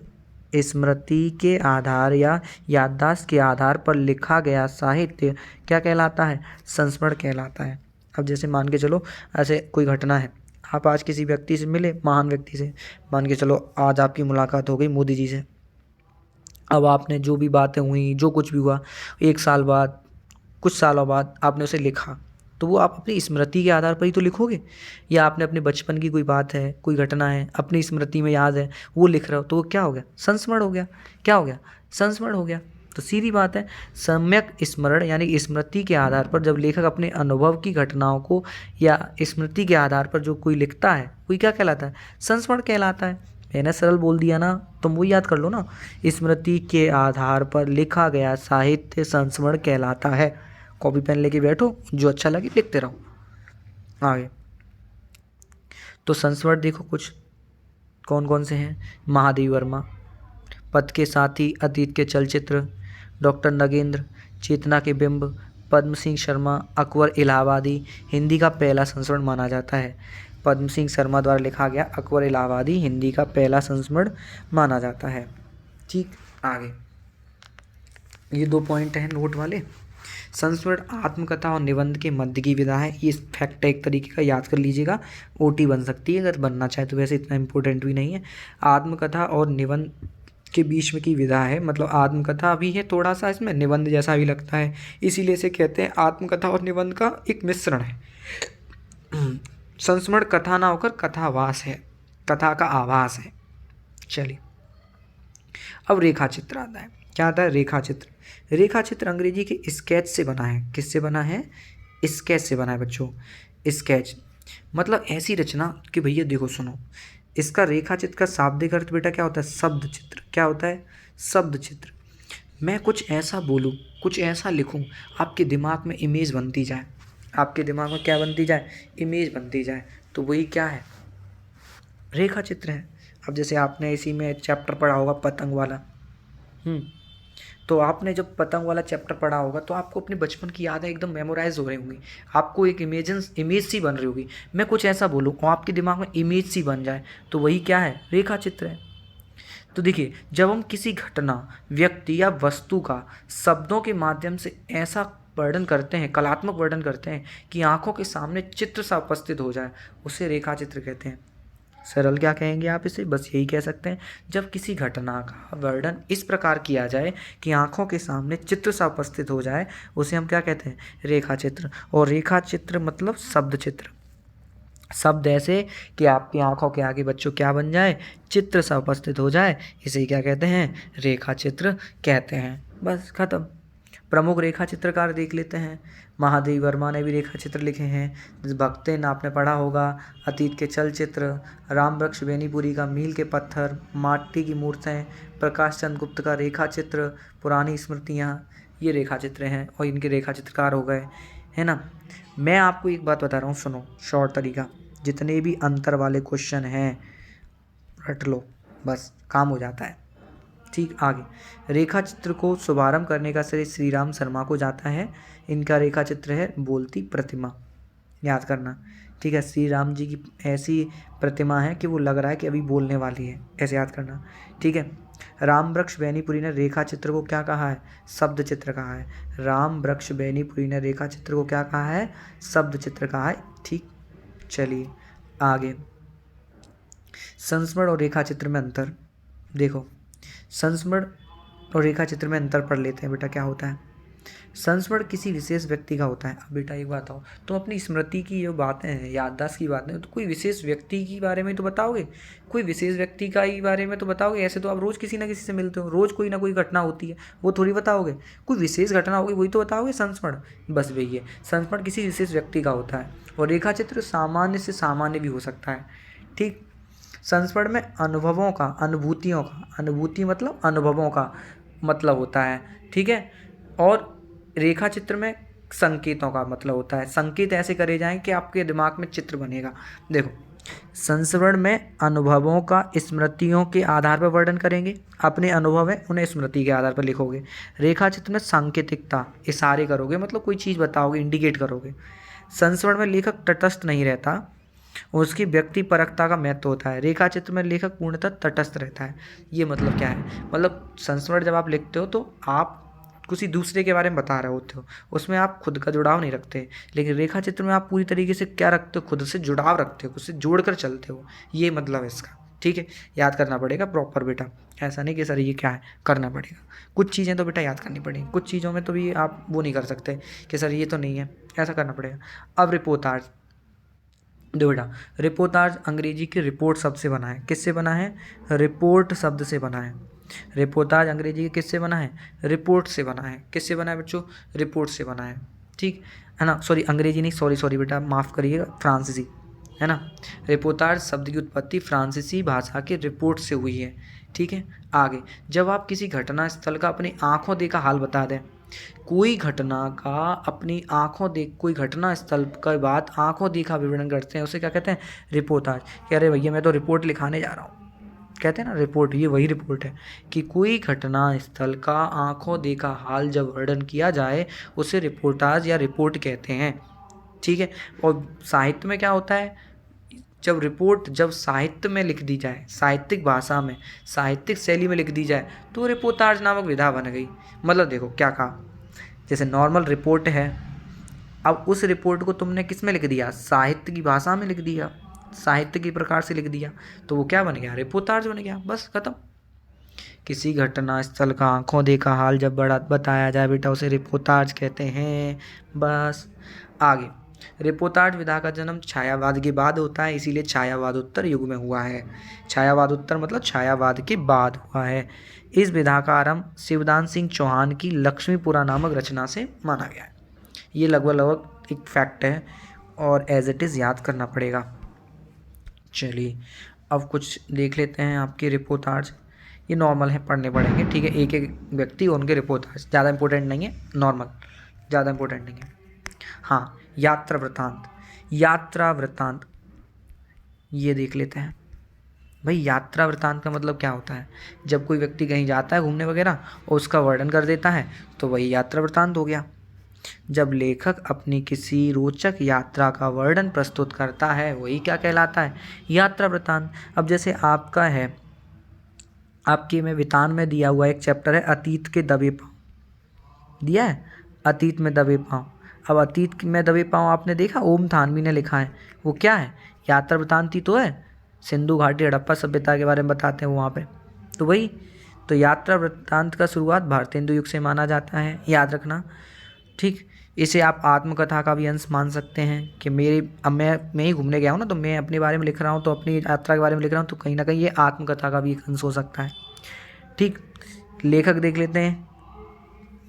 स्मृति के आधार या याददाश्त के आधार पर लिखा गया साहित्य क्या कहलाता है? संस्मरण कहलाता है। अब जैसे मान के चलो, ऐसे कोई घटना है, आप आज किसी व्यक्ति से मिले, महान व्यक्ति से, मान के चलो आज आपकी मुलाकात हो गई मोदी जी से। अब आपने जो भी बातें हुई, जो कुछ भी हुआ, 1 साल बाद, कुछ सालों बाद आपने उसे लिखा, तो वो आप अपनी स्मृति के आधार पर ही तो लिखोगे। या आपने अपने बचपन की कोई बात है, कोई घटना है, अपनी स्मृति में याद है, वो लिख रहे हो, तो वो क्या हो गया? संस्मरण हो गया। क्या हो गया? संस्मरण हो गया। तो सीधी बात है, सम्यक स्मरण यानी स्मृति के आधार पर जब लेखक अपने अनुभव की घटनाओं को या स्मृति के आधार पर जो कोई लिखता है, कोई क्या कहलाता है? संस्मरण कहलाता है। मैंने सरल बोल दिया ना, तुम वो याद कर लो ना, स्मृति के आधार पर लिखा गया साहित्य संस्मरण कहलाता है। कॉपी पेन लेके बैठो, जो अच्छा लगे लिखते रहो। आगे तो संस्मरण देखो कुछ कौन कौन से हैं। महादेवी वर्मा, पथ के साथी, अतीत के चलचित्र, डॉक्टर नगेंद्र, चेतना के बिंब, पद्म सिंह शर्मा, अकबर इलाहाबादी हिंदी का पहला संस्करण माना जाता है। पद्म सिंह शर्मा द्वारा लिखा गया अकबर इलाहाबादी हिंदी का पहला संस्मरण माना जाता है। ठीक, आगे ये 2 पॉइंट हैं नोट वाले। संस्मरण आत्मकथा और निबंध के मध्य की विधा है। ये फैक्ट एक तरीके का याद कर लीजिएगा, ओटी बन सकती है अगर बनना चाहे तो, वैसे इतना इम्पोर्टेंट भी नहीं है। आत्मकथा और निबंध के बीच में की विधा है, मतलब आत्मकथा भी है थोड़ा सा इसमें, निबंध जैसा भी लगता है, इसीलिए इसे कहते हैं आत्मकथा और निबंध का एक मिश्रण है। संस्मरण कथा ना होकर कथावास है, कथा का आभास है। चलिए अब रेखा चित्र आता है। क्या आता है? रेखा चित्र। रेखा चित्र अंग्रेजी के स्केच से बना है। किससे बना है? स्केच से बना है बच्चों। स्केच मतलब ऐसी रचना कि भैया देखो सुनो, इसका रेखा चित्र का शाब्दिक अर्थ बेटा क्या होता है? शब्द चित्र। क्या होता है? शब्द चित्र। मैं कुछ ऐसा बोलूँ, कुछ ऐसा लिखूँ, आपके दिमाग में इमेज बनती जाए। आपके दिमाग में क्या बनती जाए? इमेज बनती जाए। तो वही क्या है? रेखा चित्र है। अब जैसे आपने इसी में चैप्टर पढ़ा होगा पतंग वाला, तो आपने जब पतंग वाला चैप्टर पढ़ा होगा तो आपको अपने बचपन की यादें एकदम मेमोराइज हो रही होंगी। आपको एक इमेज सी बन रही होगी। मैं कुछ ऐसा बोलूँ और आपके दिमाग में इमेज सी बन जाए, तो वही क्या है? रेखा चित्र है। तो देखिए, जब हम किसी घटना, व्यक्ति या वस्तु का शब्दों के माध्यम से ऐसा वर्णन करते हैं, कलात्मक वर्णन करते हैं कि आंखों के सामने चित्र सा उपस्थित हो जाए, उसे रेखा चित्र कहते हैं। सरल क्या कहेंगे आप इसे? बस यही कह सकते हैं, जब किसी घटना का वर्णन इस प्रकार किया जाए कि आंखों के सामने चित्र सा उपस्थित हो जाए, उसे हम क्या कहते हैं? रेखा चित्र। और रेखा चित्र मतलब शब्द चित्र। शब्द ऐसे कि आपकी आंखों के आगे बच्चों क्या बन जाए? चित्र सा उपस्थित हो जाए, इसे क्या कहते हैं? रेखा चित्र कहते हैं। बस खत्म। प्रमुख रेखा चित्रकार देख लेते हैं। महादेव वर्मा ने भी रेखा चित्र लिखे हैं। भक्तिन आपने पढ़ा होगा, अतीत के चलचित्र, राम वृक्ष बेनीपुरी का मील के पत्थर, माटी की मूर्तें, प्रकाश चंद्र गुप्त का रेखा चित्र, पुरानी स्मृतियाँ, ये रेखा चित्र हैं और इनके रेखा चित्रकार हो गए, है ना। मैं आपको एक बात बता रहा हूँ, सुनो, शॉर्ट तरीका, जितने भी अंतर वाले क्वेश्चन हैं रट लो, बस काम हो जाता है। ठीक, आगे रेखा चित्र को शुभारंभ करने का श्रेय श्री राम शर्मा को जाता है। इनका रेखा चित्र है बोलती प्रतिमा, याद करना। ठीक है, श्री राम जी की ऐसी प्रतिमा है कि वो लग रहा है कि अभी बोलने वाली है, ऐसे याद करना। ठीक है, राम वृक्ष बेनीपुरी ने रेखा चित्र को क्या कहा है? शब्द चित्र कहा है। राम वृक्ष बेनीपुरी ने रेखा चित्र को क्या कहा है? शब्द चित्र कहा है। ठीक, चलिए आगे, संस्मरण और रेखा चित्र में अंतर देखो। संस्मरण और रेखा चित्र में अंतर पढ़ लेते हैं बेटा। क्या होता है? संस्मरण किसी विशेष व्यक्ति का होता है। अब बेटा एक बात आओ, तुम अपनी स्मृति की जो बातें हैं, याददाश्त की बातें, तो कोई विशेष व्यक्ति के बारे में तो बताओगे, कोई विशेष व्यक्ति का ही बारे में तो बताओगे। ऐसे तो आप रोज़ किसी ना किसी से मिलते हो, रोज़ कोई ना कोई घटना होती है, वो थोड़ी बताओगे। कोई विशेष घटना होगी वही तो बताओगे। संस्मरण बस वही है, संस्मरण किसी विशेष व्यक्ति का होता है। और रेखा चित्र सामान्य से सामान्य भी हो सकता है। ठीक, संस्मरण में अनुभवों का, अनुभूतियों का, अनुभूति मतलब अनुभवों का मतलब होता है। ठीक है, और रेखा चित्र में संकेतों का मतलब होता है। संकेत ऐसे करे जाएं कि आपके दिमाग में चित्र बनेगा। देखो, संस्मरण में अनुभवों का स्मृतियों के आधार पर वर्णन करेंगे, अपने अनुभव है उन्हें स्मृति के आधार पर लिखोगे। रेखा चित्र में सांकेतिकता, इशारे करोगे, मतलब कोई चीज़ बताओगे, इंडिकेट करोगे। संस्मरण में लेखक तटस्थ नहीं रहता, उसकी व्यक्ति परकता का महत्व होता है। रेखा चित्र में लेखक पूर्णतः तटस्थ रहता है। ये मतलब क्या है? मतलब संस्मरण जब आप लिखते हो तो आप किसी दूसरे के बारे में बता रहे होते हो, उसमें आप खुद का जुड़ाव नहीं रखते। लेकिन रेखा चित्र में आप पूरी तरीके से क्या रखते हो? खुद से जुड़ाव रखते हो, खुद से जोड़कर चलते हो। ये मतलब है इसका। ठीक है, याद करना पड़ेगा प्रॉपर बेटा, ऐसा नहीं कि सर ये क्या है, करना पड़ेगा। कुछ चीज़ें तो बेटा याद करनी पड़ेगी, कुछ चीज़ों में तो भी आप वो नहीं कर सकते कि सर ये तो नहीं है, ऐसा करना पड़ेगा। अब रिपोर्टाज, दो बेटा, रिपोर्टाज अंग्रेजी के रिपोर्ट शब्द से बना है। किससे बना है? रिपोर्ट शब्द से बना है। रिपोर्टाज अंग्रेजी के किससे बना है? रिपोर्ट से बना है। किससे बना है बच्चों? रिपोर्ट से बना है। ठीक है ना, सॉरी अंग्रेजी नहीं, सॉरी बेटा, माफ़ करिएगा, फ्रांसीसी है ना। रिपोर्टाज शब्द की उत्पत्ति फ्रांसीसी भाषा के रिपोर्ट से हुई है। ठीक है, आगे, जब आप किसी घटना स्थल का अपनी आंखों देखा हाल बता दें, कोई घटना का अपनी आंखों देख, कोई घटना स्थल का बात आंखों देखा विवरण करते हैं, उसे क्या कहते हैं? रिपोर्टाज। कह रहे भैया मैं तो रिपोर्ट लिखाने जा रहा हूँ, कहते हैं ना रिपोर्ट, ये वही रिपोर्ट है कि कोई घटना स्थल का आंखों देखा हाल जब वर्णन किया जाए उसे रिपोर्टाज या रिपोर्ट कहते हैं। ठीक है, और साहित्य में क्या होता है? जब रिपोर्ट जब साहित्य में लिख दी जाए, साहित्यिक भाषा में, साहित्यिक शैली में लिख दी जाए, तो रिपोर्टाज नामक विधा बन गई। मतलब देखो क्या कहा, जैसे नॉर्मल रिपोर्ट है, अब उस रिपोर्ट को तुमने किस में लिख दिया, साहित्य की भाषा में लिख दिया, साहित्य के प्रकार से लिख दिया, तो वो क्या बन गया, रिपोर्टाज बन गया। बस खत्म। किसी घटना स्थल का आंखों देखा हाल जब बड़ा बताया जाए बेटा, उसे रिपोर्टाज कहते हैं। बस आगे, रिपोर्टाज विधा का जन्म छायावाद के बाद होता है, इसीलिए छायावादोत्तर युग में हुआ है। छायावादोत्तर मतलब छायावाद के बाद हुआ है। इस विधा का आरंभ शिवदान सिंह चौहान की लक्ष्मीपुरा नामक रचना से माना गया है। ये लगभग एक फैक्ट है और एज इट इज़ याद करना पड़ेगा। चलिए अब कुछ देख लेते हैं आपके रिपोर्टाज। ये नॉर्मल है, पढ़ने पड़ेंगे, ठीक है, एक एक व्यक्ति उनके रिपोर्टाज, ज़्यादा इंपॉर्टेंट नहीं है, नॉर्मल, ज़्यादा इंपॉर्टेंट नहीं है। हाँ, यात्रा वृत्तांत, यात्रा वृत्तांत ये देख लेते हैं। भाई यात्रा वृत्तांत का मतलब क्या होता है, जब कोई व्यक्ति कहीं जाता है घूमने वगैरह और उसका वर्णन कर देता है तो वही यात्रा वृत्तांत हो गया। जब लेखक अपनी किसी रोचक यात्रा का वर्णन प्रस्तुत करता है वही क्या कहलाता है, यात्रा वृत्तांत। अब जैसे आपका है, आपके में वितान में दिया हुआ एक चैप्टर है अतीत के दबे पाँव, दिया है अतीत में दबे पाँव। अब अतीत में दबे पाँव आपने देखा, ओम थानवी ने लिखा है, वो क्या है, यात्रा वृत्तांत ही तो है। सिंधु घाटी हड़प्पा सभ्यता के बारे में बताते हैं वहाँ पे, तो वही तो यात्रा वृत्तांत का शुरुआत भारतेंदु युग से माना जाता है, याद रखना, ठीक। इसे आप आत्मकथा का भी अंश मान सकते हैं कि अब मैं ही घूमने गया हूँ ना, तो मैं अपने बारे में लिख रहा हूँ, तो अपनी यात्रा के बारे में लिख रहा हूँ, तो कहीं ना कहीं ये आत्मकथा का भी एक अंश हो सकता है, ठीक। लेखक देख लेते हैं,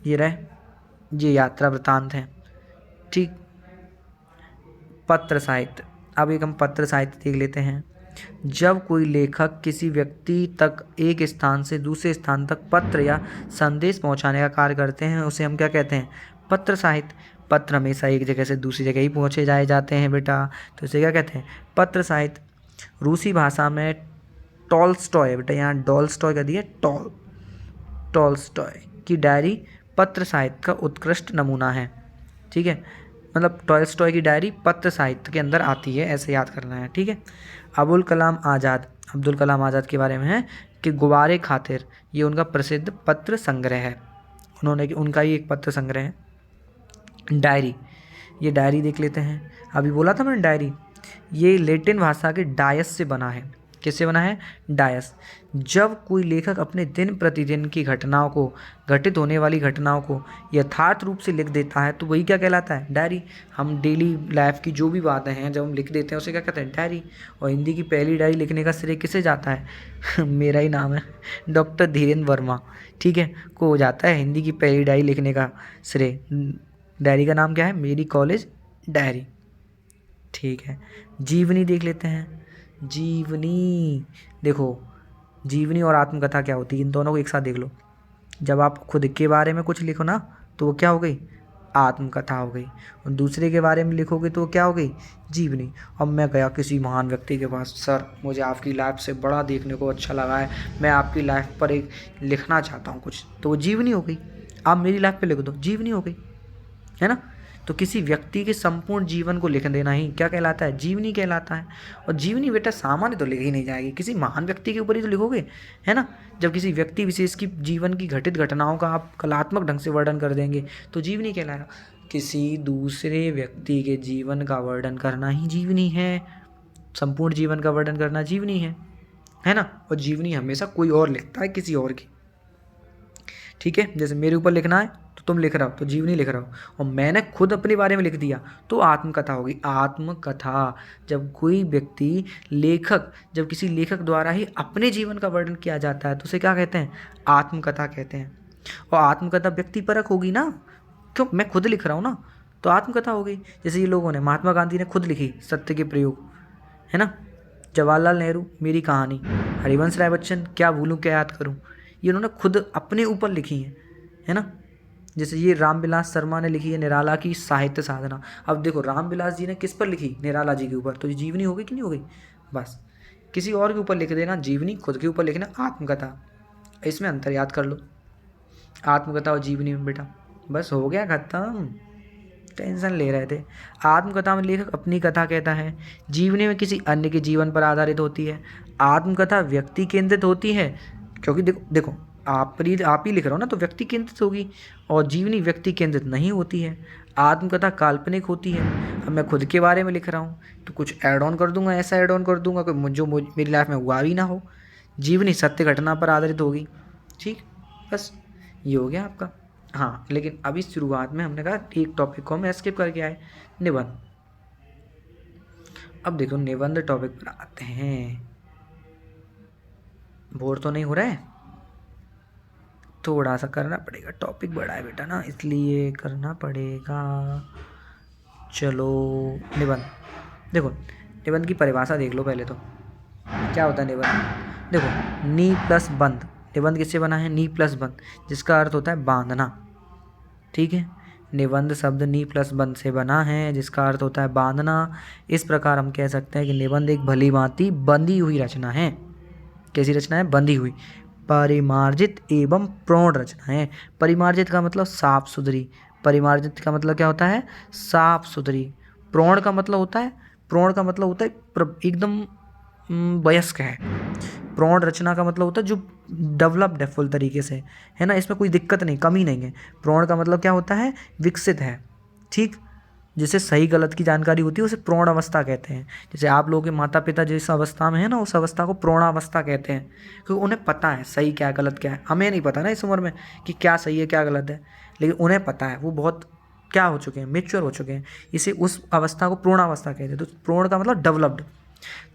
ये रहे, ये यात्रा वृत्तांत है, ठीक। पत्र साहित्य, अब एक हम पत्र साहित्य देख लेते हैं। जब कोई लेखक किसी व्यक्ति तक एक स्थान से दूसरे स्थान तक पत्र या संदेश पहुंचाने का कार्य करते हैं, उसे हम क्या कहते हैं, पत्र साहित्य। पत्र हमेशा एक जगह से दूसरी जगह ही पहुंचे जाए जाते हैं बेटा, तो इसे क्या कहते हैं, पत्र साहित्य। रूसी भाषा में टॉलस्टॉय, बेटा यहाँ डॉलस्टॉय का दिया, टॉलस्टॉय की डायरी पत्र साहित्य का उत्कृष्ट नमूना है, ठीक है। मतलब टॉलस्टॉय की डायरी पत्र साहित्य के अंदर आती है, ऐसे याद करना है, ठीक है। अबुल कलाम आज़ाद के बारे में है कि गुब्बारे खातिर, ये उनका प्रसिद्ध पत्र संग्रह है, उनका ही एक पत्र संग्रह है। डायरी, ये डायरी देख लेते हैं, अभी बोला था मैंने डायरी, ये लैटिन भाषा के डायस से बना है, किससे बना है, डायस। जब कोई लेखक अपने दिन प्रतिदिन की घटनाओं को, घटित होने वाली घटनाओं को यथार्थ रूप से लिख देता है तो वही क्या कहलाता है, डायरी। हम डेली लाइफ की जो भी बातें हैं जब हम लिख देते हैं उसे क्या कहते हैं, डायरी। और हिंदी की पहली डायरी लिखने का श्रेय किसे जाता है मेरा ही नाम है, डॉक्टर धीरेन्द्र वर्मा, ठीक है, को हो जाता है हिंदी की पहली डायरी लिखने का श्रेय। डायरी का नाम क्या है, मेरी कॉलेज डायरी, ठीक है। जीवनी देख लेते हैं। जीवनी देखो, जीवनी और आत्मकथा क्या होती है, इन दोनों को एक साथ देख लो। जब आप खुद के बारे में कुछ लिखो ना तो वो क्या हो गई, आत्मकथा हो गई, और दूसरे के बारे में लिखोगे तो वो क्या हो गई, जीवनी। अब मैं गया किसी महान व्यक्ति के पास, सर मुझे आपकी लाइफ से बड़ा देखने को अच्छा लगा है, मैं आपकी लाइफ पर एक लिखना चाहता हूँ कुछ, तो वो जीवनी हो गई। आप मेरी लाइफ पे लिख दो, जीवनी हो गई, है ना। तो किसी व्यक्ति के संपूर्ण जीवन को लिख देना ही क्या कहलाता है, जीवनी कहलाता है। और जीवनी बेटा सामान्य तो लिखी नहीं जाएगी, किसी महान व्यक्ति के ऊपर ही तो लिखोगे, है ना। जब किसी व्यक्ति विशेष की जीवन की घटित घटनाओं का आप कलात्मक ढंग से वर्णन कर देंगे तो जीवनी कहलाएगा। किसी दूसरे व्यक्ति के जीवन का वर्णन करना ही जीवनी है, संपूर्ण जीवन का वर्णन करना जीवनी है ना। और जीवनी हमेशा कोई और लिखता है, किसी और की, ठीक है। जैसे मेरे ऊपर लिखना है तो तुम लिख रहा हो तो जीवनी लिख रहा हो, और मैंने खुद अपने बारे में लिख दिया तो आत्मकथा होगी। आत्मकथा, जब कोई व्यक्ति जब किसी लेखक द्वारा ही अपने जीवन का वर्णन किया जाता है तो उसे क्या कहते हैं, आत्मकथा कहते हैं। और आत्मकथा व्यक्तिपरक होगी ना, क्यों, मैं खुद लिख रहा हूँ ना, तो आत्मकथा हो गई। जैसे ये लोगों ने, महात्मा गांधी ने खुद लिखी सत्य के प्रयोग, है ना। जवाहरलाल नेहरू, मेरी कहानी। हरिवंश राय बच्चन, क्या भूलूं क्या याद करूं, ये उन्होंने खुद अपने ऊपर लिखी है ना। जैसे ये रामविलास शर्मा ने लिखी है निराला की साहित्य साधना। अब देखो रामविलास जी ने किस पर लिखी, निराला जी के ऊपर, तो ये जीवनी हो गई कि नहीं हो गई। बस किसी और के ऊपर लिख देना जीवनी, खुद के ऊपर लिखना आत्मकथा, इसमें अंतर याद कर लो, आत्मकथा और जीवनी में बेटा, बस हो गया खत्म। टेंशन ले रहे थे। आत्मकथा में लेखक अपनी कथा कहता है, जीवनी में किसी अन्य के जीवन पर आधारित होती है। आत्मकथा व्यक्ति केंद्रित होती है, क्योंकि देखो देखो आप ही लिख रहे हो ना, तो व्यक्ति केंद्रित होगी, और जीवनी व्यक्ति केंद्रित नहीं होती है। आत्मकथा काल्पनिक होती है। अब मैं खुद के बारे में लिख रहा हूँ तो कुछ ऐड ऑन कर दूंगा, ऐसा ऐड ऑन कर दूंगा कि मेरी लाइफ में हुआ भी ना हो। जीवनी सत्य घटना पर आधारित होगी। ठीक, बस ये हो गया आपका। हाँ, लेकिन अभी शुरुआत में हमने कहा एक टॉपिक को हम स्किप करके आए, निबंध। अब देखो निबंध टॉपिक पर आते हैं। बोर तो नहीं हो रहा है? थोड़ा सा करना पड़ेगा, टॉपिक बड़ा है बेटा ना, इसलिए करना पड़ेगा। चलो निबंध देखो, निबंध की परिभाषा देख लो पहले तो। क्या होता है निबंध? देखो, नी प्लस बंध। निबंध किससे बना है? नी प्लस बंध, जिसका अर्थ होता है बांधना। ठीक है, निबंध शब्द नी प्लस बंध से बना है, जिसका अर्थ होता है बांधना। इस प्रकार हम कह सकते हैं कि निबंध एक भली भांति बंधी हुई रचना है। कैसी रचना है? बंधी हुई, परिमार्जित एवं प्रौढ़ रचना है। परिमार्जित का मतलब साफ सुथरी। परिमार्जित का मतलब क्या होता है? साफ सुथरी। प्रौढ़ का मतलब होता है एकदम वयस्क है। प्रौढ़ रचना का मतलब होता है जो डेवलप्ड है फुल तरीके से, है ना, इसमें कोई दिक्कत नहीं, कमी नहीं है। प्रौढ़ का मतलब क्या होता है? विकसित है। ठीक, जिसे सही गलत की जानकारी होती है उसे प्रौढ़ अवस्था कहते हैं। जैसे आप लोगों के माता पिता जिस अवस्था में है ना, उस अवस्था को प्रौढ़ावस्था कहते हैं, क्योंकि उन्हें पता है सही क्या गलत क्या है। हमें नहीं पता ना इस उम्र में कि क्या सही है क्या गलत है, लेकिन उन्हें पता है, वो बहुत क्या हो चुके हैं, मेच्योर हो चुके हैं। इसे उस अवस्था को प्रौढ़ावस्था कहते हैं। तो प्रौढ़ का मतलब डेवलप्ड।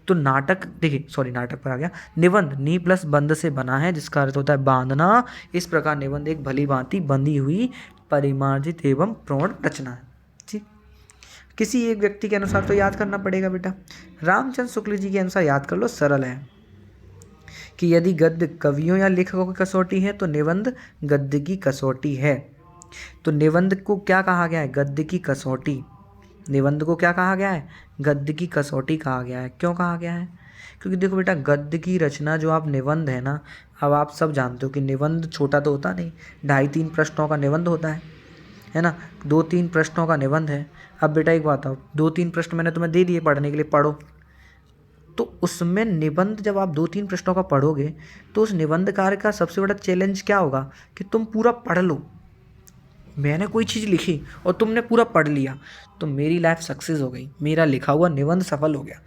तो नाटक, देखिए सॉरी नाटक पर आ गया। निबंध नी प्लस बंध से बना है, जिसका अर्थ होता है बांधना। इस प्रकार निबंध एक भली भांति बंधी हुई परिमार्जित एवं प्रौढ़ रचना है। ठीक, किसी एक व्यक्ति के अनुसार तो याद करना पड़ेगा बेटा। रामचंद्र शुक्ल जी के अनुसार याद कर लो, सरल है कि यदि गद्य कवियों या लेखकों की कसौटी है तो निबंध गद्य की कसौटी है। तो निबंध को क्या कहा गया है? गद्य की कसौटी। निबंध को क्या कहा गया है? गद्य की कसौटी कहा गया है। क्यों कहा गया है? क्योंकि देखो बेटा, गद्य की रचना जो आप निबंध है ना, अब आप सब जानते हो कि निबंध छोटा तो होता नहीं, 2.5-3 पृष्ठों का निबंध होता है ना, 2-3 पृष्ठों का निबंध है। अब बेटा एक बात आओ, 2-3 पृष्ठ मैंने तुम्हें दे दिए पढ़ने के लिए, पढ़ो। तो उसमें निबंध जब आप 2-3 पृष्ठों का पढ़ोगे तो उस निबंध कार्य का सबसे बड़ा चैलेंज क्या होगा कि तुम पूरा पढ़ लो। मैंने कोई चीज़ लिखी और तुमने पूरा पढ़ लिया तो मेरी लाइफ सक्सेस हो गई, मेरा लिखा हुआ निबंध सफल हो गया।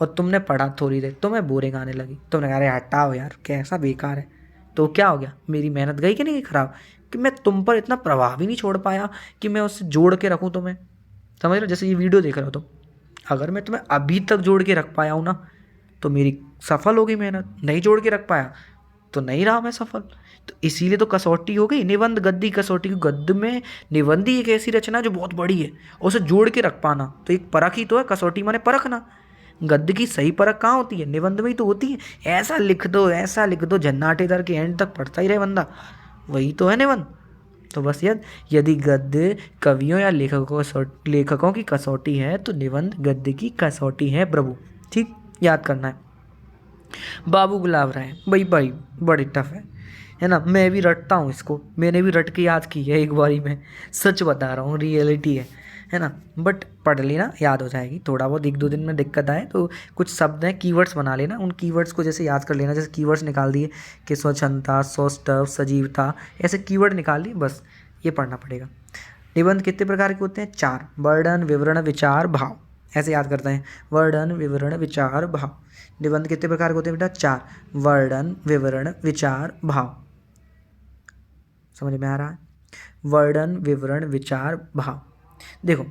और तुमने पढ़ा थोड़ी देर, तुम्हें बोरिंग आने लगी, तुमने कहा अरे हटाओ यार कैसा बेकार है, तो क्या हो गया? मेरी मेहनत गई कि नहीं गई खराब? कि मैं तुम पर इतना प्रभाव ही नहीं छोड़ पाया कि मैं उससे जोड़ के रखूँ तुम्हें। समझ रहे हो? जैसे ये वीडियो देख रहे हो तुम, अगर मैं तुम्हें अभी तक जोड़ के रख पाया हूँ ना तो मेरी सफल हो गई मेहनत। नहीं जोड़ के रख पाया तो नहीं रहा मैं सफल। तो इसीलिए तो कसौटी हो गई, निबंध गद्य कसौटी। गद्य में निबंध ही एक ऐसी रचना जो बहुत बड़ी है, और उसे जोड़ के रख पाना तो एक परख ही तो है। कसौटी माने परखना। गद्य की सही परख कहाँ होती है? निबंध में ही तो होती है। ऐसा लिख दो झन्नाटे दर के एंड तक पढ़ता ही रहे बंदा, वही तो है निबंध। तो बस यदि गद्य कवियों या लेखकों की कसौटी है तो निबंध गद्य की कसौटी है प्रभु। ठीक, याद करना है। बाबू गुलाब राय, भाई बड़ी टफ है ना। मैं भी रटता हूँ इसको, मैंने भी रट के याद की है एक बारी में, सच बता रहा हूँ, रियलिटी है ना। बट पढ़ लेना, याद हो जाएगी। थोड़ा बहुत 1-2 दिन में दिक्कत आए तो कुछ शब्द हैं, कीवर्ड्स बना लेना, उन कीवर्ड्स को जैसे याद कर लेना। जैसे कीवर्ड्स निकाल दिए कि स्वच्छंदता, सौष्ठव, सजीवता, ऐसे कीवर्ड निकाल लिए, बस ये पढ़ना पड़ेगा। निबंध कितने प्रकार के होते हैं? 4। वर्णन, विवरण, विचार, भाव। ऐसे याद करते हैं, वर्णन, विवरण, विचार, भाव। निबंध कितने प्रकार के होते हैं बेटा? 4। वर्णन, विवरण, विचार, भाव। समझ में आ रहा है? वर्णन, विवरण, विचार, भाव। देखो,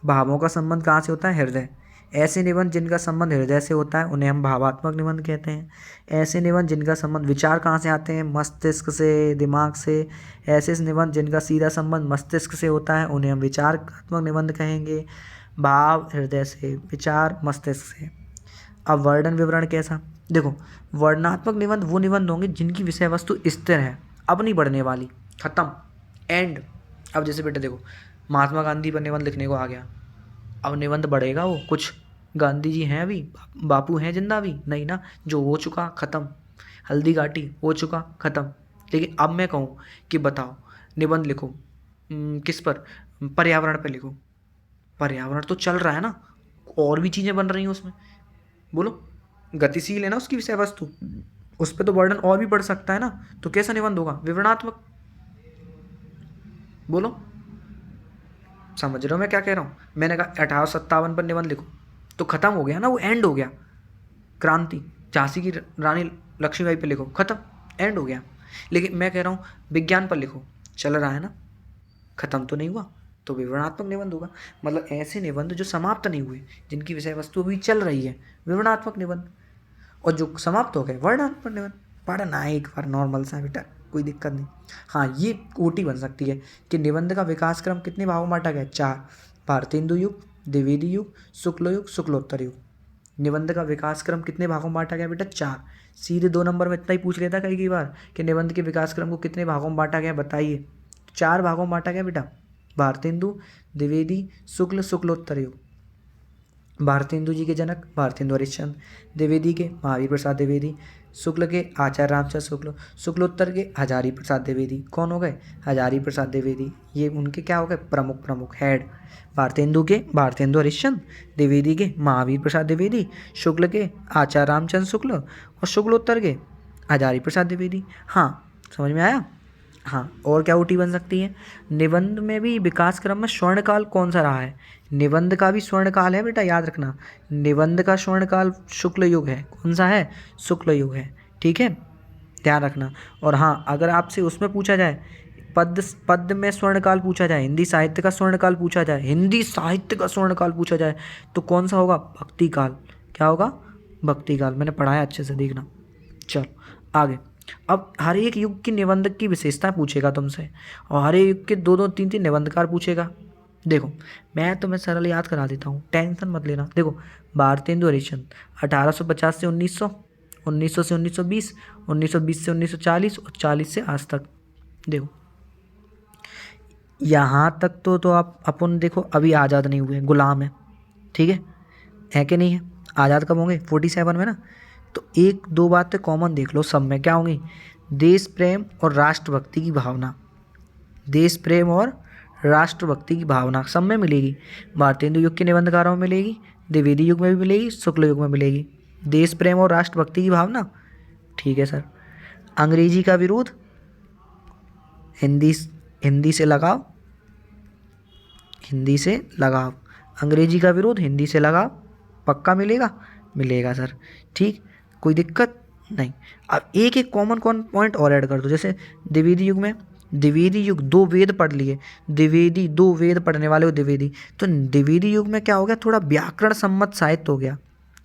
भावों का संबंध कहाँ से होता है? हृदय। ऐसे निबंध जिनका संबंध हृदय से होता है उन्हें हम भावात्मक निबंध कहते हैं। ऐसे निबंध जिनका संबंध विचार कहाँ से आते हैं? मस्तिष्क से, दिमाग से। ऐसे निबंध जिनका सीधा संबंध मस्तिष्क से होता है उन्हें हम विचारात्मक निबंध कहेंगे। भाव हृदय से, विचार मस्तिष्क से। अब वर्णन विवरण कैसा? देखो, वर्णनात्मक निबंध वो निबंध होंगे जिनकी विषय वस्तु स्थिर है, अब नहीं बढ़ने वाली, खत्म, एंड। अब जैसे बेटा देखो, महात्मा गांधी पर निबंध लिखने को आ गया, अब निबंध बढ़ेगा वो कुछ? गांधी जी हैं अभी? बापू हैं जिंदा अभी? नहीं ना, जो हो चुका खत्म। हल्दी घाटी हो चुका खत्म। लेकिन अब मैं कहूँ कि बताओ निबंध लिखो किस पर? पर्यावरण पे लिखो। पर्यावरण तो चल रहा है ना, और भी चीज़ें बन रही हैं उसमें। बोलो, गतिशील है ना उसकी विषय वस्तु, उस पर तो बर्डन और भी बढ़ सकता है ना, तो कैसा निबंध होगा? विवरणात्मक। बोलो, समझ रहे हो मैं क्या कह रहा हूँ? मैंने कहा 1857 पर निबंध लिखो, तो खत्म हो गया ना, वो एंड हो गया। क्रांति, झांसी की रानी लक्ष्मीबाई पे लिखो, खत्म, एंड हो गया। लेकिन मैं कह रहा हूँ विज्ञान पर लिखो, चल रहा है ना, खत्म तो नहीं हुआ, तो विवरणात्मक निबंध होगा। मतलब ऐसे निबंध जो समाप्त नहीं हुए, जिनकी विषय वस्तु अभी चल रही है, विवरणात्मक निबंध। और जो समाप्त हो गए, वर्णनात्मक निबंध। पढ़ना है एक बार नॉर्मल सा बेटा, कोई दिक्कत नहीं। हाँ, ये कोटि बन सकती है कि निबंध का विकास क्रम कितने भागों में बांटा गया? 4। भारतेंदु युग, द्विवेदी युग, शुक्ल युग, शुक्लोत्तर युग। निबंध का विकास क्रम कितने भागों में बांटा गया बेटा? 4। सीधे 2 नंबर में इतना ही पूछ लेता कई बार कि निबंध के विकास क्रम को कितने भागों में बांटा गया, बताइए। 4 भागों में बांटा गया बेटा। भारतेंदु, द्विवेदी, शुक्ल, शुक्लोत्तर युग। भारतेंदु जी के जनक भारतेंदु हरिश्चंद्र, द्विवेदी के महावीर प्रसाद द्विवेदी, शुक्ल के आचार्य रामचंद्र शुक्ल, शुक्लोत्तर के हजारी प्रसाद द्विवेदी। कौन हो गए? हजारी प्रसाद द्विवेदी। ये उनके क्या हो गए? प्रमुख हेड। भारतेंदु के भारतेंदु हरिश्चंद्र, द्विवेदी के महावीर प्रसाद द्विवेदी, शुक्ल के आचार्य रामचंद्र शुक्ल और शुक्लोत्तर के हजारी प्रसाद द्विवेदी। हाँ, समझ में आया? हाँ, और क्या ओटी बन सकती है? निबंध में भी विकास क्रम में स्वर्णकाल कौन सा रहा है? निबंध का भी स्वर्णकाल है बेटा, याद रखना। निबंध का स्वर्णकाल शुक्ल युग है। कौन सा है? शुक्ल युग है, ठीक है, ध्यान रखना। और हाँ, अगर आपसे उसमें पूछा जाए, पद्य में स्वर्णकाल पूछा जाए, हिंदी साहित्य का स्वर्णकाल पूछा जाए, हिंदी साहित्य का स्वर्णकाल पूछा जाए, तो कौन सा होगा? भक्ति काल। क्या होगा? भक्ति काल। मैंने पढ़ाया, अच्छे से देखना। चलो आगे। अब हर एक युग की निबंधक की विशेषता पूछेगा तुमसे, और हर एक युग के 2-2 3-3 निबंधकार पूछेगा। देखो, मैं तुम्हें सरल याद करा देता हूँ, टेंशन मत लेना। देखो, भारतेंदु हरिश्चंद्र 1850 से 1900, 1900 से 1920, 1920 से 1940 और 40 से आज तक। देखो, यहाँ तक तो आप अपन देखो अभी आज़ाद नहीं हुए, गुलाम है, ठीक है कि नहीं है? आज़ाद कब होंगे? 47 में ना। तो 1-2 बातें कॉमन देख लो सब में, क्या होंगी? देश प्रेम और राष्ट्रभक्ति की भावना। देश प्रेम और राष्ट्रभक्ति की भावना सब में मिलेगी। भारतेंदु युग के निबंधकारों में मिलेगी, द्विवेदी युग में भी मिलेगी, शुक्ल युग में मिलेगी। देश प्रेम और राष्ट्रभक्ति की भावना, ठीक है सर। अंग्रेजी का विरोध, हिंदी हिंदी से लगाव, हिंदी से लगाव। अंग्रेजी का विरोध, हिंदी से लगाव, पक्का मिलेगा? मिलेगा सर, ठीक, कोई दिक्कत नहीं। अब एक एक कॉमन पॉइंट और ऐड कर दो। जैसे द्विवेदी युग में, द्विवेदी युग 2 वेद पढ़ लिए, द्विवेदी 2 वेद पढ़ने वाले हो द्विवेदी, तो द्विवेदी युग में क्या हो गया? थोड़ा व्याकरण सम्मत साहित्य हो गया।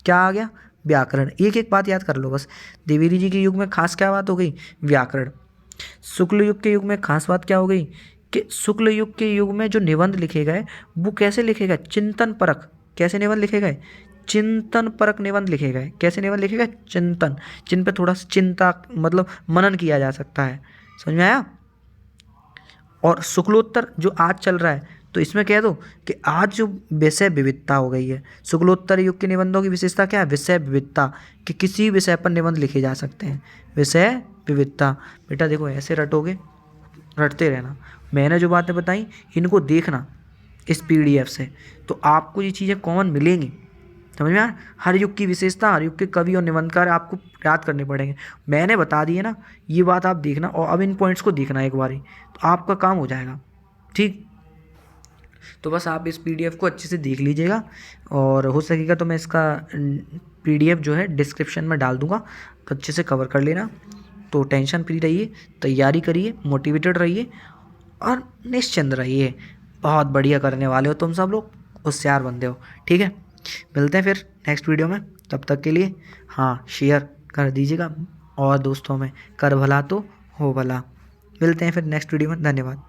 क्या आ गया? व्याकरण। एक एक बात याद कर लो बस। द्विवेदी जी के युग में खास क्या बात हो गई? व्याकरण। शुक्ल युग के युग में खास बात क्या हो गई? कि शुक्ल युग के युग में जो निबंध लिखे गए वो कैसे लिखे गए? चिंतन परक। कैसे निबंध लिखे गए? चिंतन परक निबंध लिखे गए। कैसे निबंध लिखे गए? चिंतन, जिन पे थोड़ा चिंता मतलब मनन किया जा सकता है। समझ में आया? और शुक्लोत्तर जो आज चल रहा है, तो इसमें कह दो कि आज जो विषय विविधता हो गई है। शुक्लोत्तर युग के निबंधों की विशेषता क्या है? विषय विविधता, कि किसी विषय पर निबंध लिखे जा सकते हैं। विषय विविधता। बेटा देखो, ऐसे रटोगे, रटते रहना। मैंने जो बातें बताई इनको देखना इस पीडीएफ से, तो आपको ये चीज़ें कॉमन मिलेंगी। समझ में आया? हर युग की विशेषता, हर युग के कवि और निबंधकार आपको याद करने पड़ेंगे। मैंने बता दिए ना, ये बात आप देखना, और अब इन पॉइंट्स को देखना एक बारी, तो आपका काम हो जाएगा, ठीक। तो बस आप इस पीडीएफ को अच्छे से देख लीजिएगा, और हो सकेगा तो मैं इसका पीडीएफ जो है डिस्क्रिप्शन में डाल दूँगा, तो अच्छे से कवर कर लेना। तो टेंशन फ्री रहिए, तैयारी करिए, मोटिवेटेड रहिए और निश्चिंत रहिए। बहुत बढ़िया करने वाले हो तुम सब लोग, होशियार बंदे हो, ठीक है। मिलते हैं फिर नेक्स्ट वीडियो में, तब तक के लिए हाँ शेयर कर दीजिएगा और दोस्तों में। कर भला तो हो भला। मिलते हैं फिर नेक्स्ट वीडियो में, धन्यवाद।